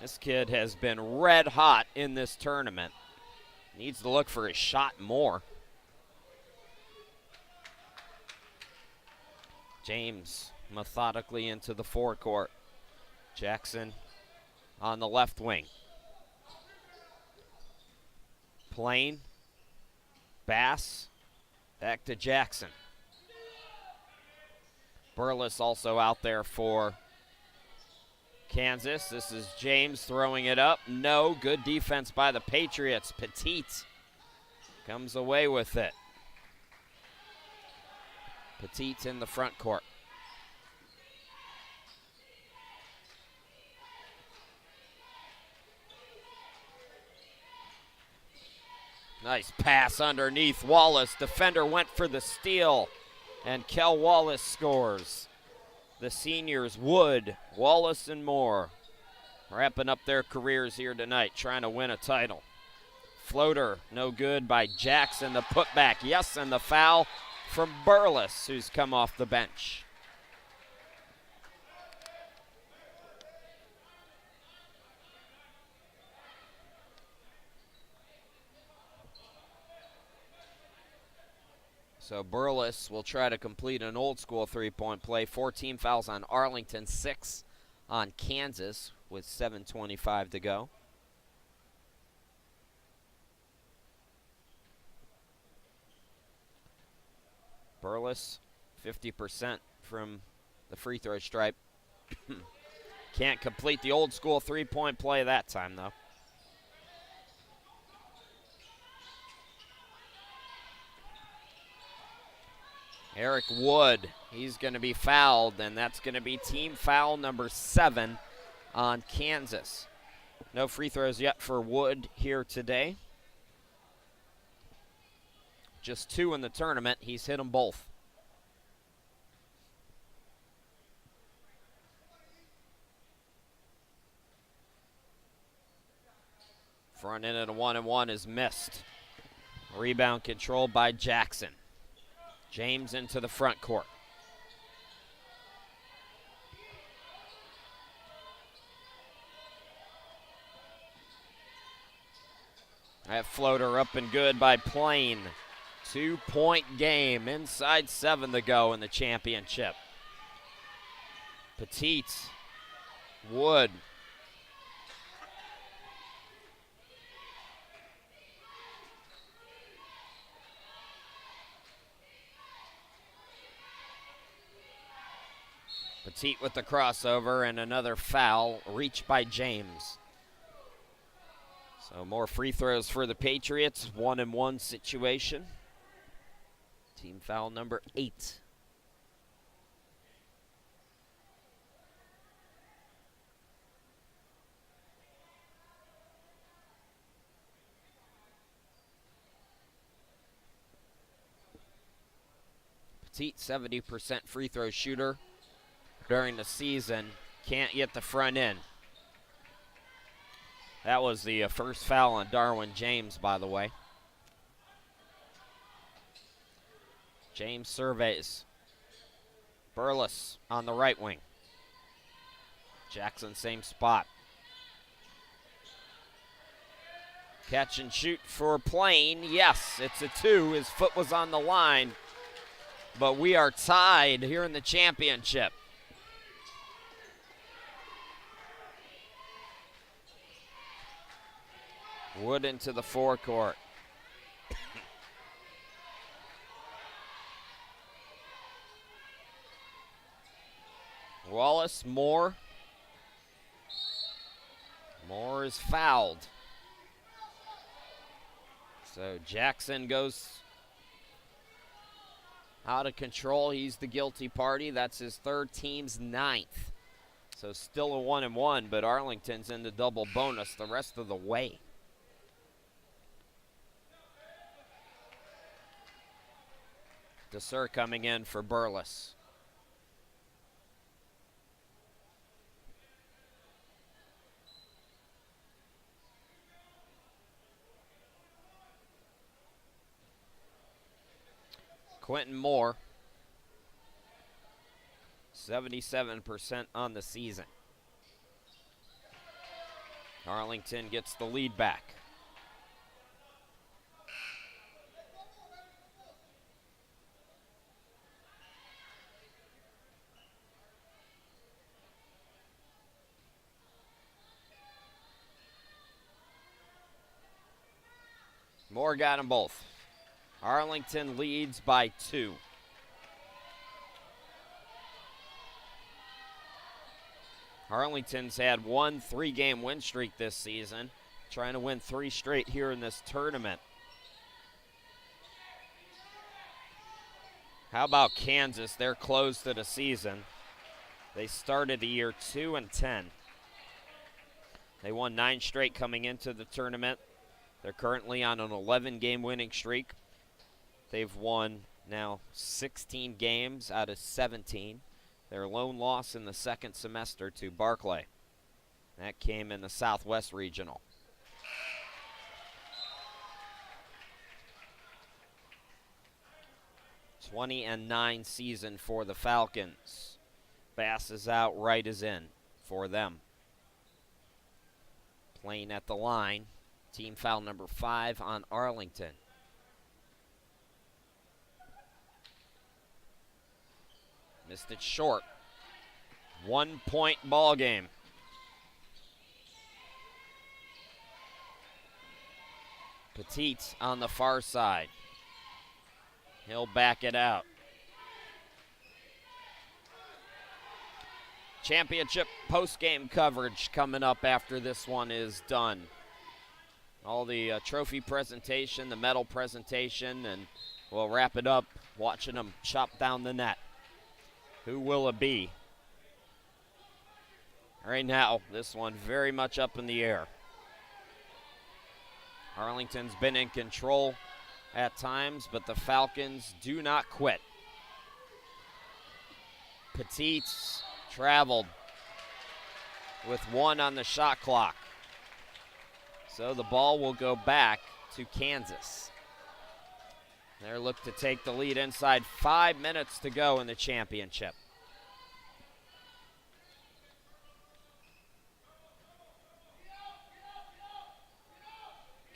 This kid has been red hot in this tournament. Needs to look for his shot more. James methodically into the forecourt. Jackson on the left wing. Plain. Bass. Back to Jackson. Burles also out there for Kansas. This is James throwing it up. No, good defense by the Patriots. Petit comes away with it. Petit in the front court. Nice pass underneath Wallace. Defender went for the steal. And Kel Wallace scores. The seniors, Wood, Wallace, and Moore, wrapping up their careers here tonight, trying to win a title. Floater, no good by Jackson. The putback, yes, and the foul from Burles, who's come off the bench. So Burles will try to complete an old school three-point play. 14 fouls on Arlington, 6 on Kansas with 7:25 to go. Burles, 50% from the free throw stripe. Can't complete the old school three-point play that time, though. Eric Wood, he's going to be fouled, and that's going to be team foul number 7 on Kansas. No free throws yet for Wood here today. Just 2 in the tournament. He's hit them both. Front end of the 1-and-1 is missed. Rebound controlled by Jackson. James into the front court. That floater up and good by Plain. 2-point game, inside 7 to go in the championship. Petite, Wood. Petite with the crossover and another foul, reached by James. So more free throws for the Patriots, 1-and-1 situation. Team foul number 8. Petite, 70% free throw shooter during the season. Can't get the front end. That was the first foul on Darwin James, by the way. James surveys. Burles on the right wing. Jackson, same spot. Catch and shoot for Plain. Yes, it's a 2. His foot was on the line. But we are tied here in the championship. Wood into the forecourt. Wallace, Moore. Moore is fouled. So Jackson goes out of control. He's the guilty party. That's his third, team's 9th. So still a 1-and-1, but Arlington's in the double bonus the rest of the way. DeSer coming in for Burles. Quentin Moore, 77% on the season. Arlington gets the lead back. Moore got them both. Arlington leads by 2. Arlington's had one 3-game win streak this season, trying to win 3 straight here in this tournament. How about Kansas? They're close to the season. They started the year 2-10. They won 9 straight coming into the tournament. They're currently on an 11-game winning streak. They've won now 16 games out of 17. Their lone loss in the second semester to Barclay. That came in the Southwest Regional. (20-9) season for the Falcons. Bass is out, Wright is in for them. Plain at the line. Team foul number 5 on Arlington. Missed it short. 1-point ball game. Petite on the far side. He'll back it out. Championship post-game coverage coming up after this one is done. All the trophy presentation, the medal presentation, and we'll wrap it up watching them chop down the net. Who will it be? Right now, this one very much up in the air. Arlington's been in control at times, but the Falcons do not quit. Petite's traveled with 1 on the shot clock. So the ball will go back to Kansas. They're looking to take the lead inside 5 minutes to go in the championship.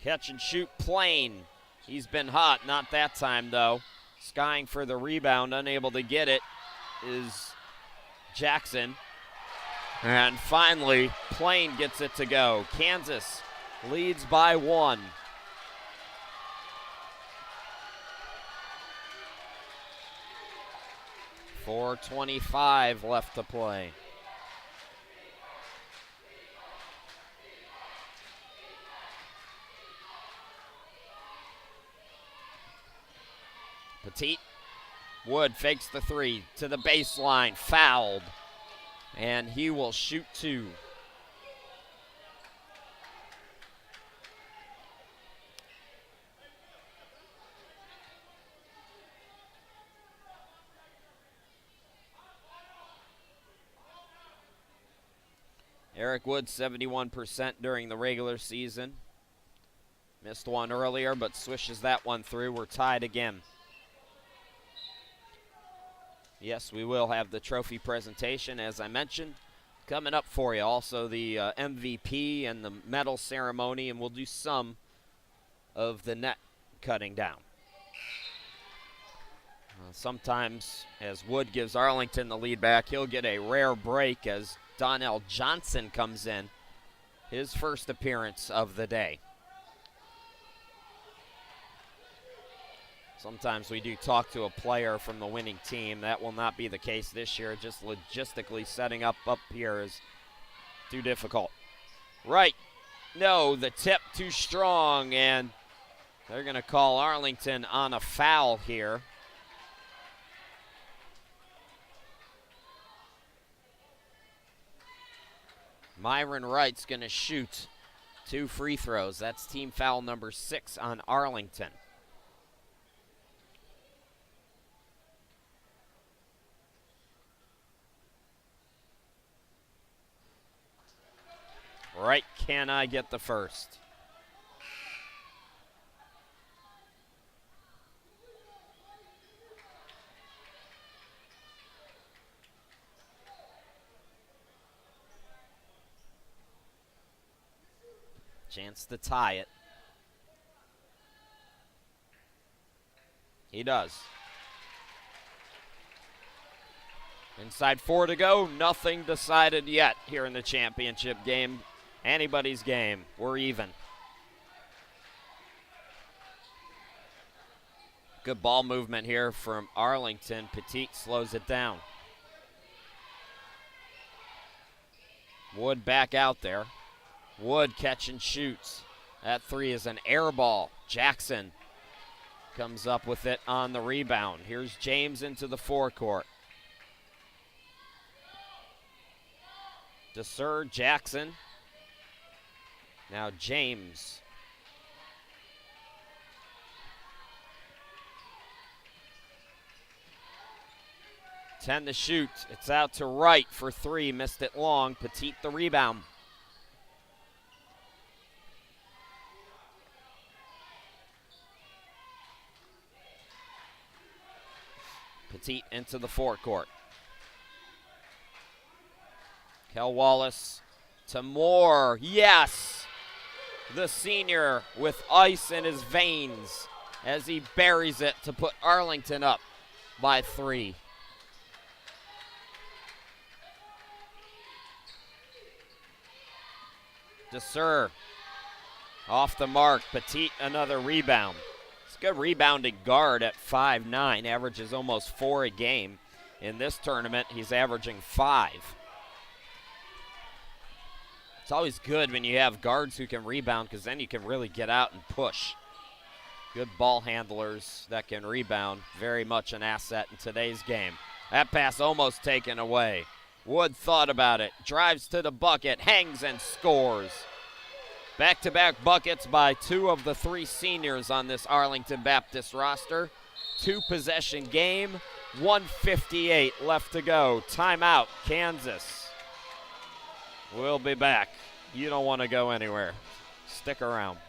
Catch and shoot, Plain. He's been hot, not that time though. Skying for the rebound, unable to get it is Jackson. And finally, Plain gets it to go. Kansas leads by 1. .425 left to play. Petit. Wood fakes the 3 to the baseline, fouled. And he will shoot 2. Eric Wood, 71% during the regular season. Missed one earlier, but swishes that one through. We're tied again. Yes, we will have the trophy presentation, as I mentioned, coming up for you. Also the MVP and the medal ceremony, and we'll do some of the net cutting down. Sometimes, as Wood gives Arlington the lead back, he'll get a rare break as Donnell Johnson comes in, his first appearance of the day. Sometimes we do talk to a player from the winning team. That will not be the case this year. Just logistically setting up here is too difficult. Right. No, the tip too strong, and they're going to call Arlington on a foul here. Myron Wright's going to shoot 2 free throws. That's team foul number 6 on Arlington. Wright cannot get the first. Chance to tie it. He does. Inside 4 to go. Nothing decided yet here in the championship game. Anybody's game. We're even. Good ball movement here from Arlington. Petit slows it down. Wood back out there. Wood catch and shoots. That 3 is an air ball. Jackson comes up with it on the rebound. Here's James into the forecourt. DeSer, Jackson. Now James. Ten to shoot. It's out to Wright for 3. Missed it long. Petit the rebound. Petit into the forecourt. Kel Wallace to Moore. Yes! The senior with ice in his veins as he buries it to put Arlington up by 3. DeSer off the mark. Petit another rebound. He's a good rebounding guard at 5'9", averages almost 4 a game. In this tournament, he's averaging 5. It's always good when you have guards who can rebound because then you can really get out and push. Good ball handlers that can rebound. Very much an asset in today's game. That pass almost taken away. Wood thought about it. Drives to the bucket. Hangs and scores. Back-to-back buckets by 2 of the 3 seniors on this Arlington Baptist roster. 2-possession game. 1:58 left to go. Timeout, Kansas. We'll be back. You don't want to go anywhere. Stick around.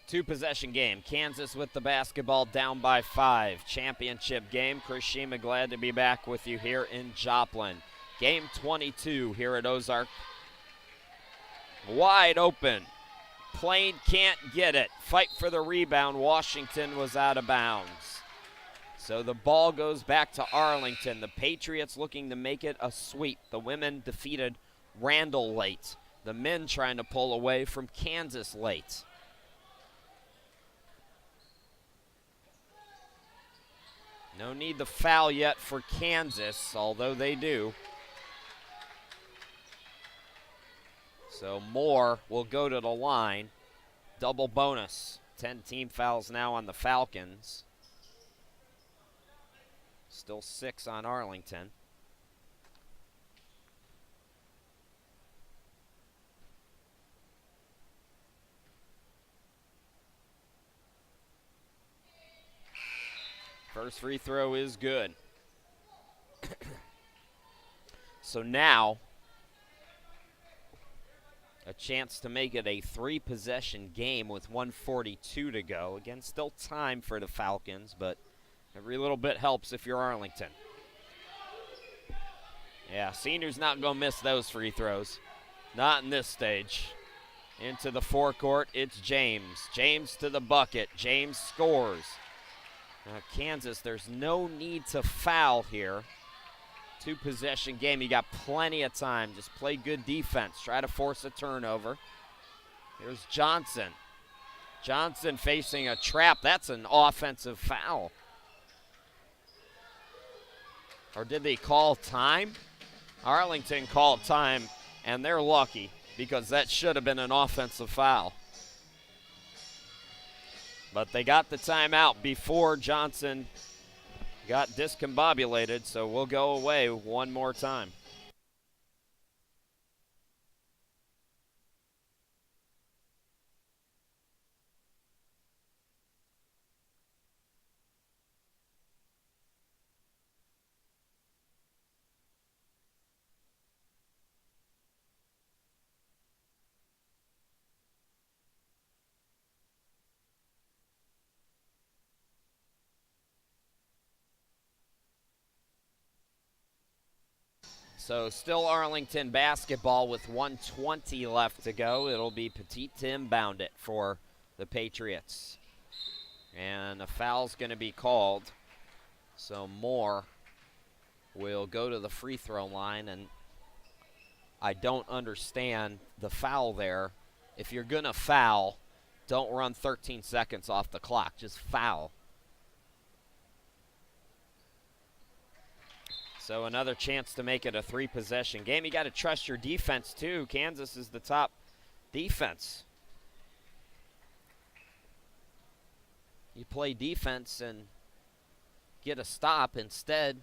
Two-possession game. Kansas with the basketball, down by 5. Championship game. Chris Shima, glad to be back with you here in Joplin. Game 22 here at Ozark. Wide open. Plain can't get it. Fight for the rebound. Washington was out of bounds. So the ball goes back to Arlington. The Patriots looking to make it a sweep. The women defeated Randall late. The men trying to pull away from Kansas late. No need to foul yet for Kansas, although they do. So Moore will go to the line. Double bonus. 10 team fouls now on the Falcons. Still 6 on Arlington. First free throw is good. So now, a chance to make it a 3-possession game with 1:42 to go. Again, still time for the Falcons, but every little bit helps if you're Arlington. Yeah, senior's not going to miss those free throws. Not in this stage. Into the forecourt, it's James. James to the bucket. James scores. Now, Kansas, there's no need to foul here. 2-possession game. You got plenty of time. Just play good defense. Try to force a turnover. Here's Johnson. Johnson facing a trap. That's an offensive foul. Or did they call time? Arlington called time, and they're lucky because that should have been an offensive foul. But they got the timeout before Johnson got discombobulated, so we'll go away one more time. So still Arlington basketball with 1:20 left to go. It'll be Petit to inbound it for the Patriots. And a foul's going to be called. So Moore will go to the free throw line. And I don't understand the foul there. If you're going to foul, don't run 13 seconds off the clock. Just foul. So another chance to make it a 3-possession game. You got to trust your defense, too. Kansas is the top defense. You play defense and get a stop. Instead,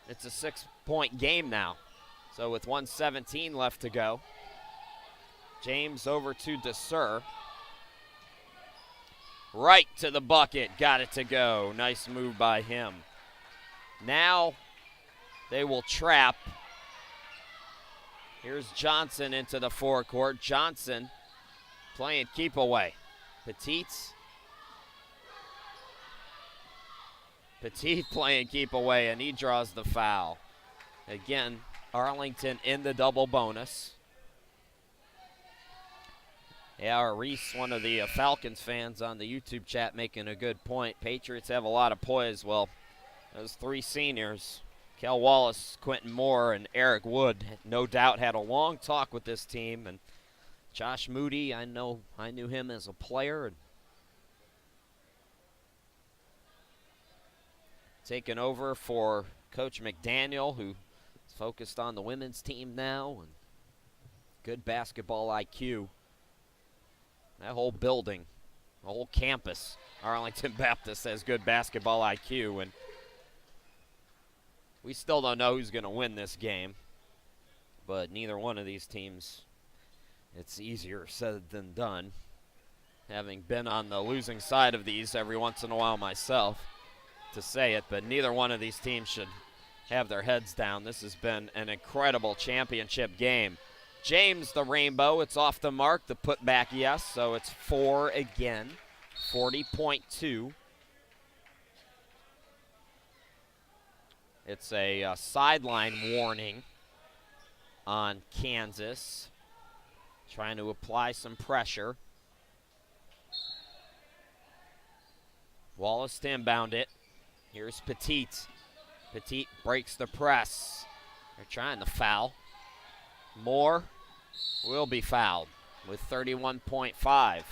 it's a 6-point game now. So with 1:17 left to go, James over to DeSer. Right to the bucket. Got it to go. Nice move by him. Now they will trap. Here's Johnson into the forecourt. Johnson playing keep away. Petit playing keep away, and he draws the foul. Again, Arlington in the double bonus. Yeah, Reese, one of the Falcons fans on the YouTube chat, making a good point. Patriots have a lot of poise. Well, those 3 seniors, Kel Wallace, Quentin Moore, and Eric Wood, no doubt had a long talk with this team. And Josh Moody, I knew him as a player. And taking over for Coach McDaniel, who's focused on the women's team now. And good basketball IQ. That whole building, the whole campus, Arlington Baptist has good basketball IQ. And we still don't know who's going to win this game, but neither one of these teams, it's easier said than done. Having been on the losing side of these every once in a while myself to say it, but neither one of these teams should have their heads down. This has been an incredible championship game. James the Rainbow. It's off the mark. The putback, yes. So it's 4 again. 40.2. It's a sideline warning on Kansas. Trying to apply some pressure. Wallace to inbound it. Here's Petit. Petit breaks the press. They're trying to foul. Moore will be fouled with 31.5.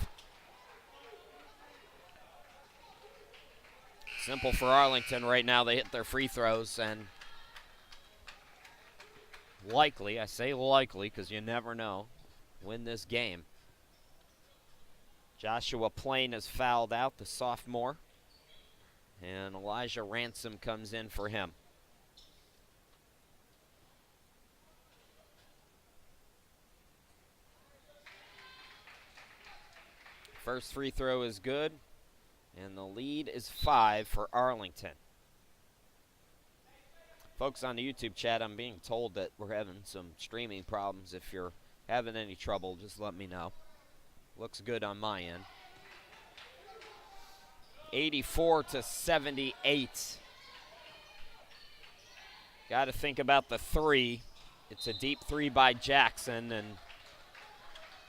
Simple for Arlington right now. They hit their free throws and likely, I say likely because you never know, win this game. Joshua Plain is fouled out, the sophomore. And Elijah Ransom comes in for him. First free throw is good, and the lead is 5 for Arlington. Folks on the YouTube chat, I'm being told that we're having some streaming problems. If you're having any trouble, just let me know. Looks good on my end. 84-78. Got to think about the three. It's a deep three by Jackson, and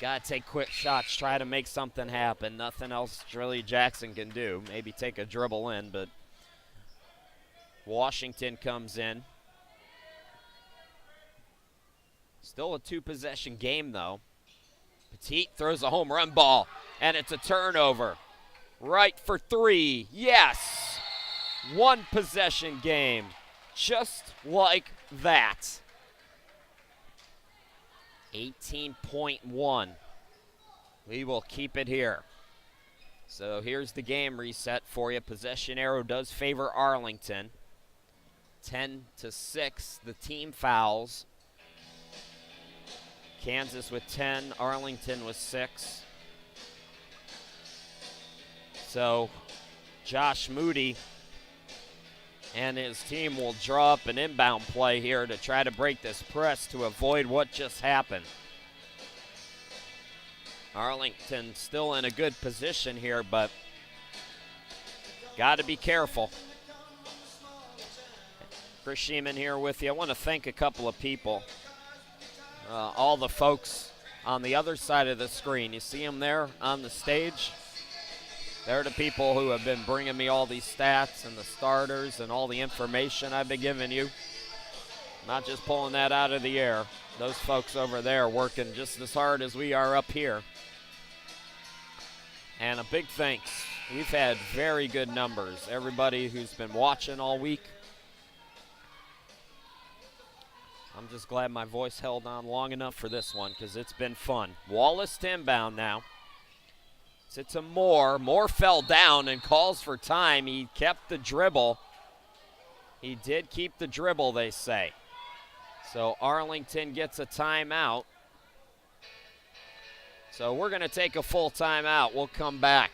got to take quick shots, try to make something happen. Nothing else really Jackson can do. Maybe take a dribble in, but Washington comes in. Still a two-possession game, though. Petit throws a home run ball, and it's a turnover. Right for three. Yes! One possession game. Just like that. 18.1. We will keep it here. So here's the game reset for you. Possession arrow does favor Arlington. 10-6, the team fouls. Kansas with 10, Arlington with 6. So Josh Moody and his team will draw up an inbound play here to try to break this press to avoid what just happened. Arlington still in a good position here, but got to be careful. Chris Sheeman here with you. I want to thank a couple of people. All the folks on the other side of the screen. You see them there on the stage? They're the people who have been bringing me all these stats and the starters and all the information I've been giving you. Not just pulling that out of the air. Those folks over there working just as hard as we are up here. And a big thanks. We've had very good numbers. Everybody who's been watching all week. I'm just glad my voice held on long enough for this one because it's been fun. Wallace to inbound now. It's to Moore. Moore fell down and calls for time. He kept the dribble. He did keep the dribble, they say. So Arlington gets a timeout. So we're going to take a full timeout. We'll come back.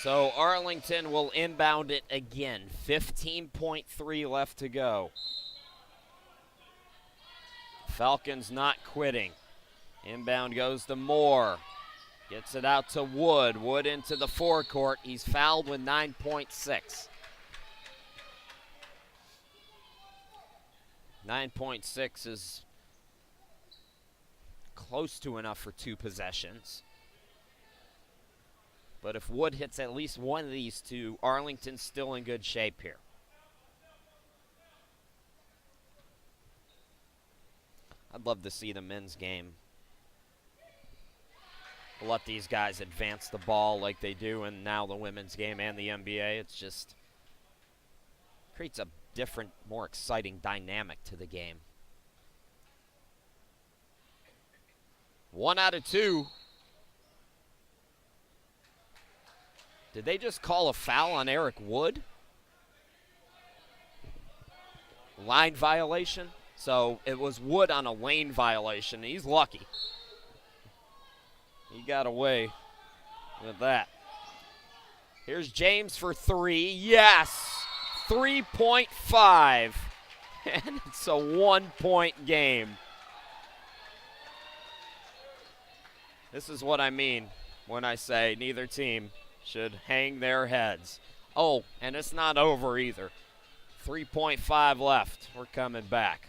So Arlington will inbound it again. 15.3 left to go. Falcons not quitting. Inbound goes to Moore. Gets it out to Wood. Wood into the forecourt. He's fouled with 9.6. 9.6 is close to enough for 2 possessions. But if Wood hits at least one of these two, Arlington's still in good shape here. I'd love to see the men's game let these guys advance the ball like they do in now the women's game and the NBA. It's just creates a different, more exciting dynamic to the game. 1 out of 2. Did they just call a foul on Eric Wood? Line violation? So it was Wood on a lane violation. He's lucky. He got away with that. Here's James for 3. Yes! 3.5. And it's a 1-point game. This is what I mean when I say neither team should hang their heads. Oh, and it's not over either. 3.5 left. We're coming back.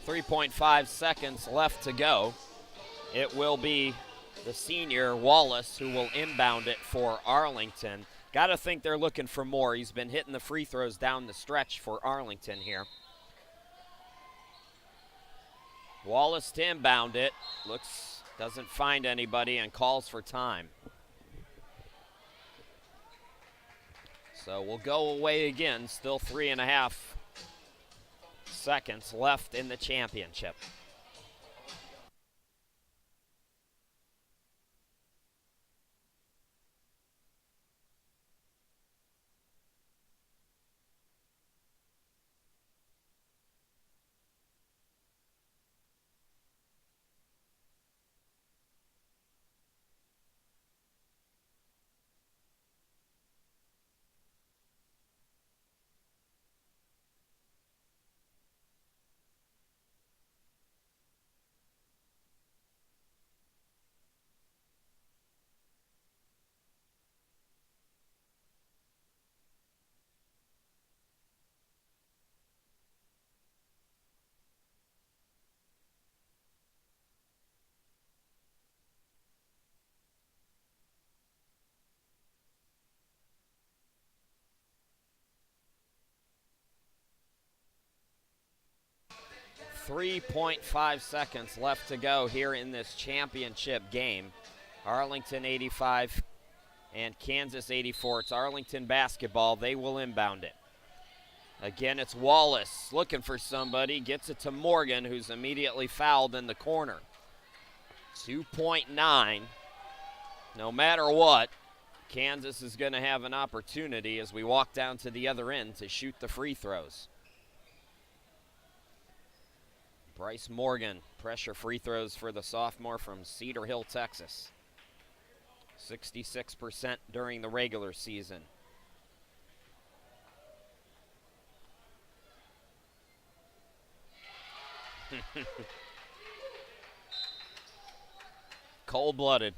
.5 seconds left to go. It will be the senior, Wallace, who will inbound it for Arlington. Got to think they're looking for more. He's been hitting the free throws down the stretch for Arlington here. Wallace to inbound it. Doesn't find anybody and calls for time. So we'll go away again. Still 3.5 seconds left in the championship. .5 seconds left to go here in this championship game. Arlington 85 and Kansas 84. It's Arlington basketball. They will inbound it. Again, it's Wallace looking for somebody. Gets it to Morgan, who's immediately fouled in the corner. 2.9. No matter what, Kansas is going to have an opportunity as we walk down to the other end to shoot the free throws. Bryce Morgan, pressure free throws for the sophomore from Cedar Hill, Texas. 66% during the regular season. Cold-blooded.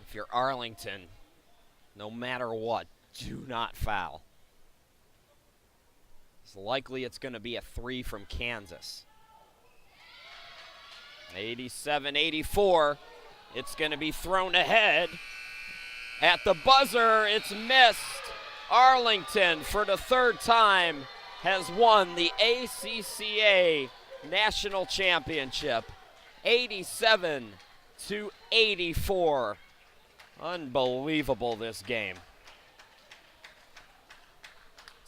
If you're Arlington, no matter what, do not foul. It's likely it's going to be a 3 from Kansas. 87-84. It's going to be thrown ahead. At the buzzer, it's missed. Arlington, for the 3rd time, has won the ACCA National Championship. 87-84. Unbelievable, this game.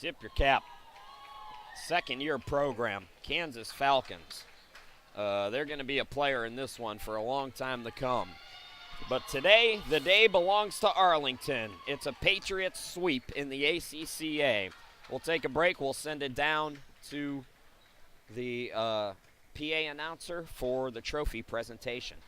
Tip your cap. second-year program, Kansas Falcons. They're going to be a player in this one for a long time to come. But today, the day belongs to Arlington. It's a Patriots sweep in the ACCA. We'll take a break. We'll send it down to the PA announcer for the trophy presentation.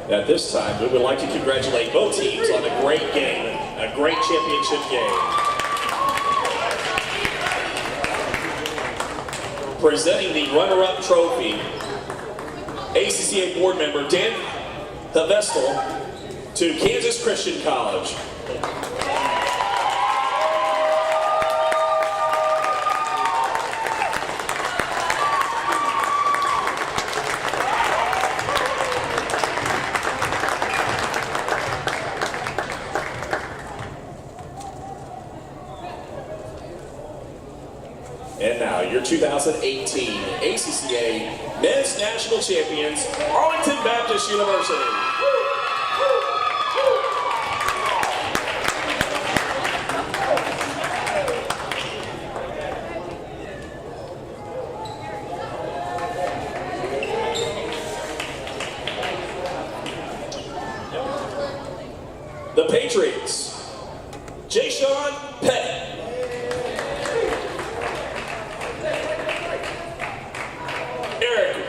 At this time, we would like to congratulate both teams on a great game, a great championship game. Presenting the runner-up trophy, ACCA board member Dan Vestal to Kansas Christian College. And now, your 2018 ACCA Men's National Champions, Arlington Baptist University. The Patriots, Jayshon Petty.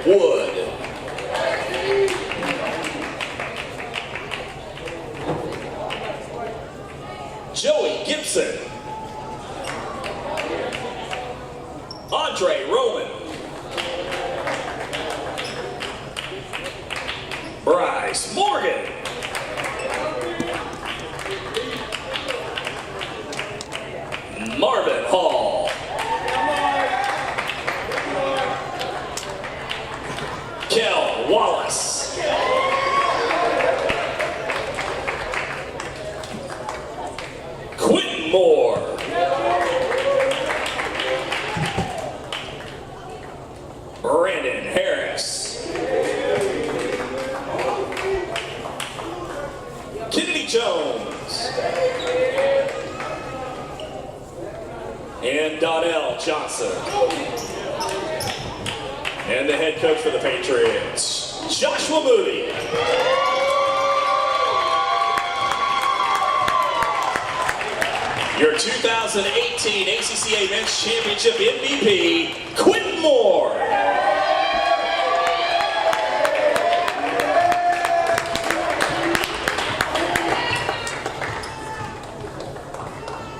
Wood. Joey Gibson. Andre Roman. Bryce Morgan. Marvin Hall. Kel Wallace. Quentin Moore. Brandon Harris. Kennedy Jones. And Donnell Johnson. And the head coach for the Patriots, Joshua Moody. Your 2018 ACCA Men's Championship MVP, Quentin Moore.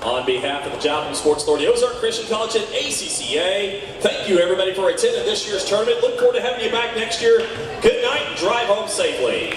On behalf of the Joplin Sports Authority, Ozark Christian College, and ACCA, thank you everybody for attending this year's tournament. Look forward to having you back next year. Good night and drive home safely.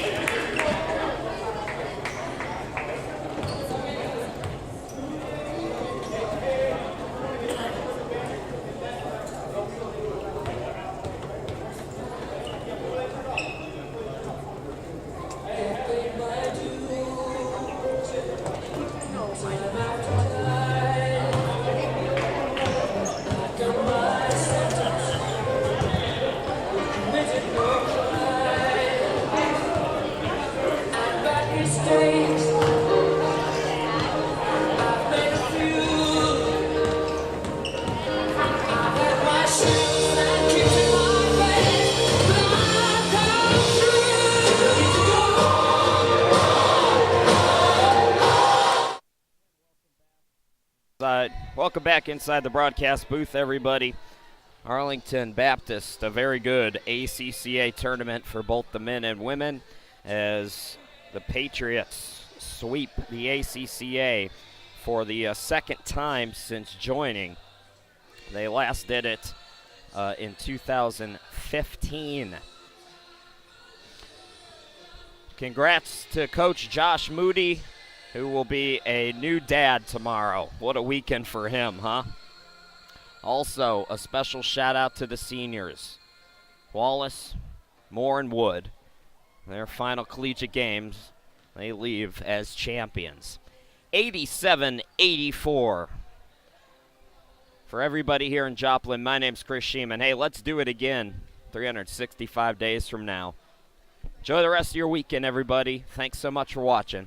Welcome back inside the broadcast booth, everybody. Arlington Baptist, a very good ACCA tournament for both the men and women as the Patriots sweep the ACCA for the second time since joining. They last did it in 2015. Congrats to Coach Josh Moody, who will be a new dad tomorrow. What a weekend for him, huh? Also, a special shout out to the seniors, Wallace, Moore, and Wood. Their final collegiate games, they leave as champions. 87-84. For everybody here in Joplin, my name's Chris Sheeman. Hey, let's do it again 365 days from now. Enjoy the rest of your weekend, everybody. Thanks so much for watching.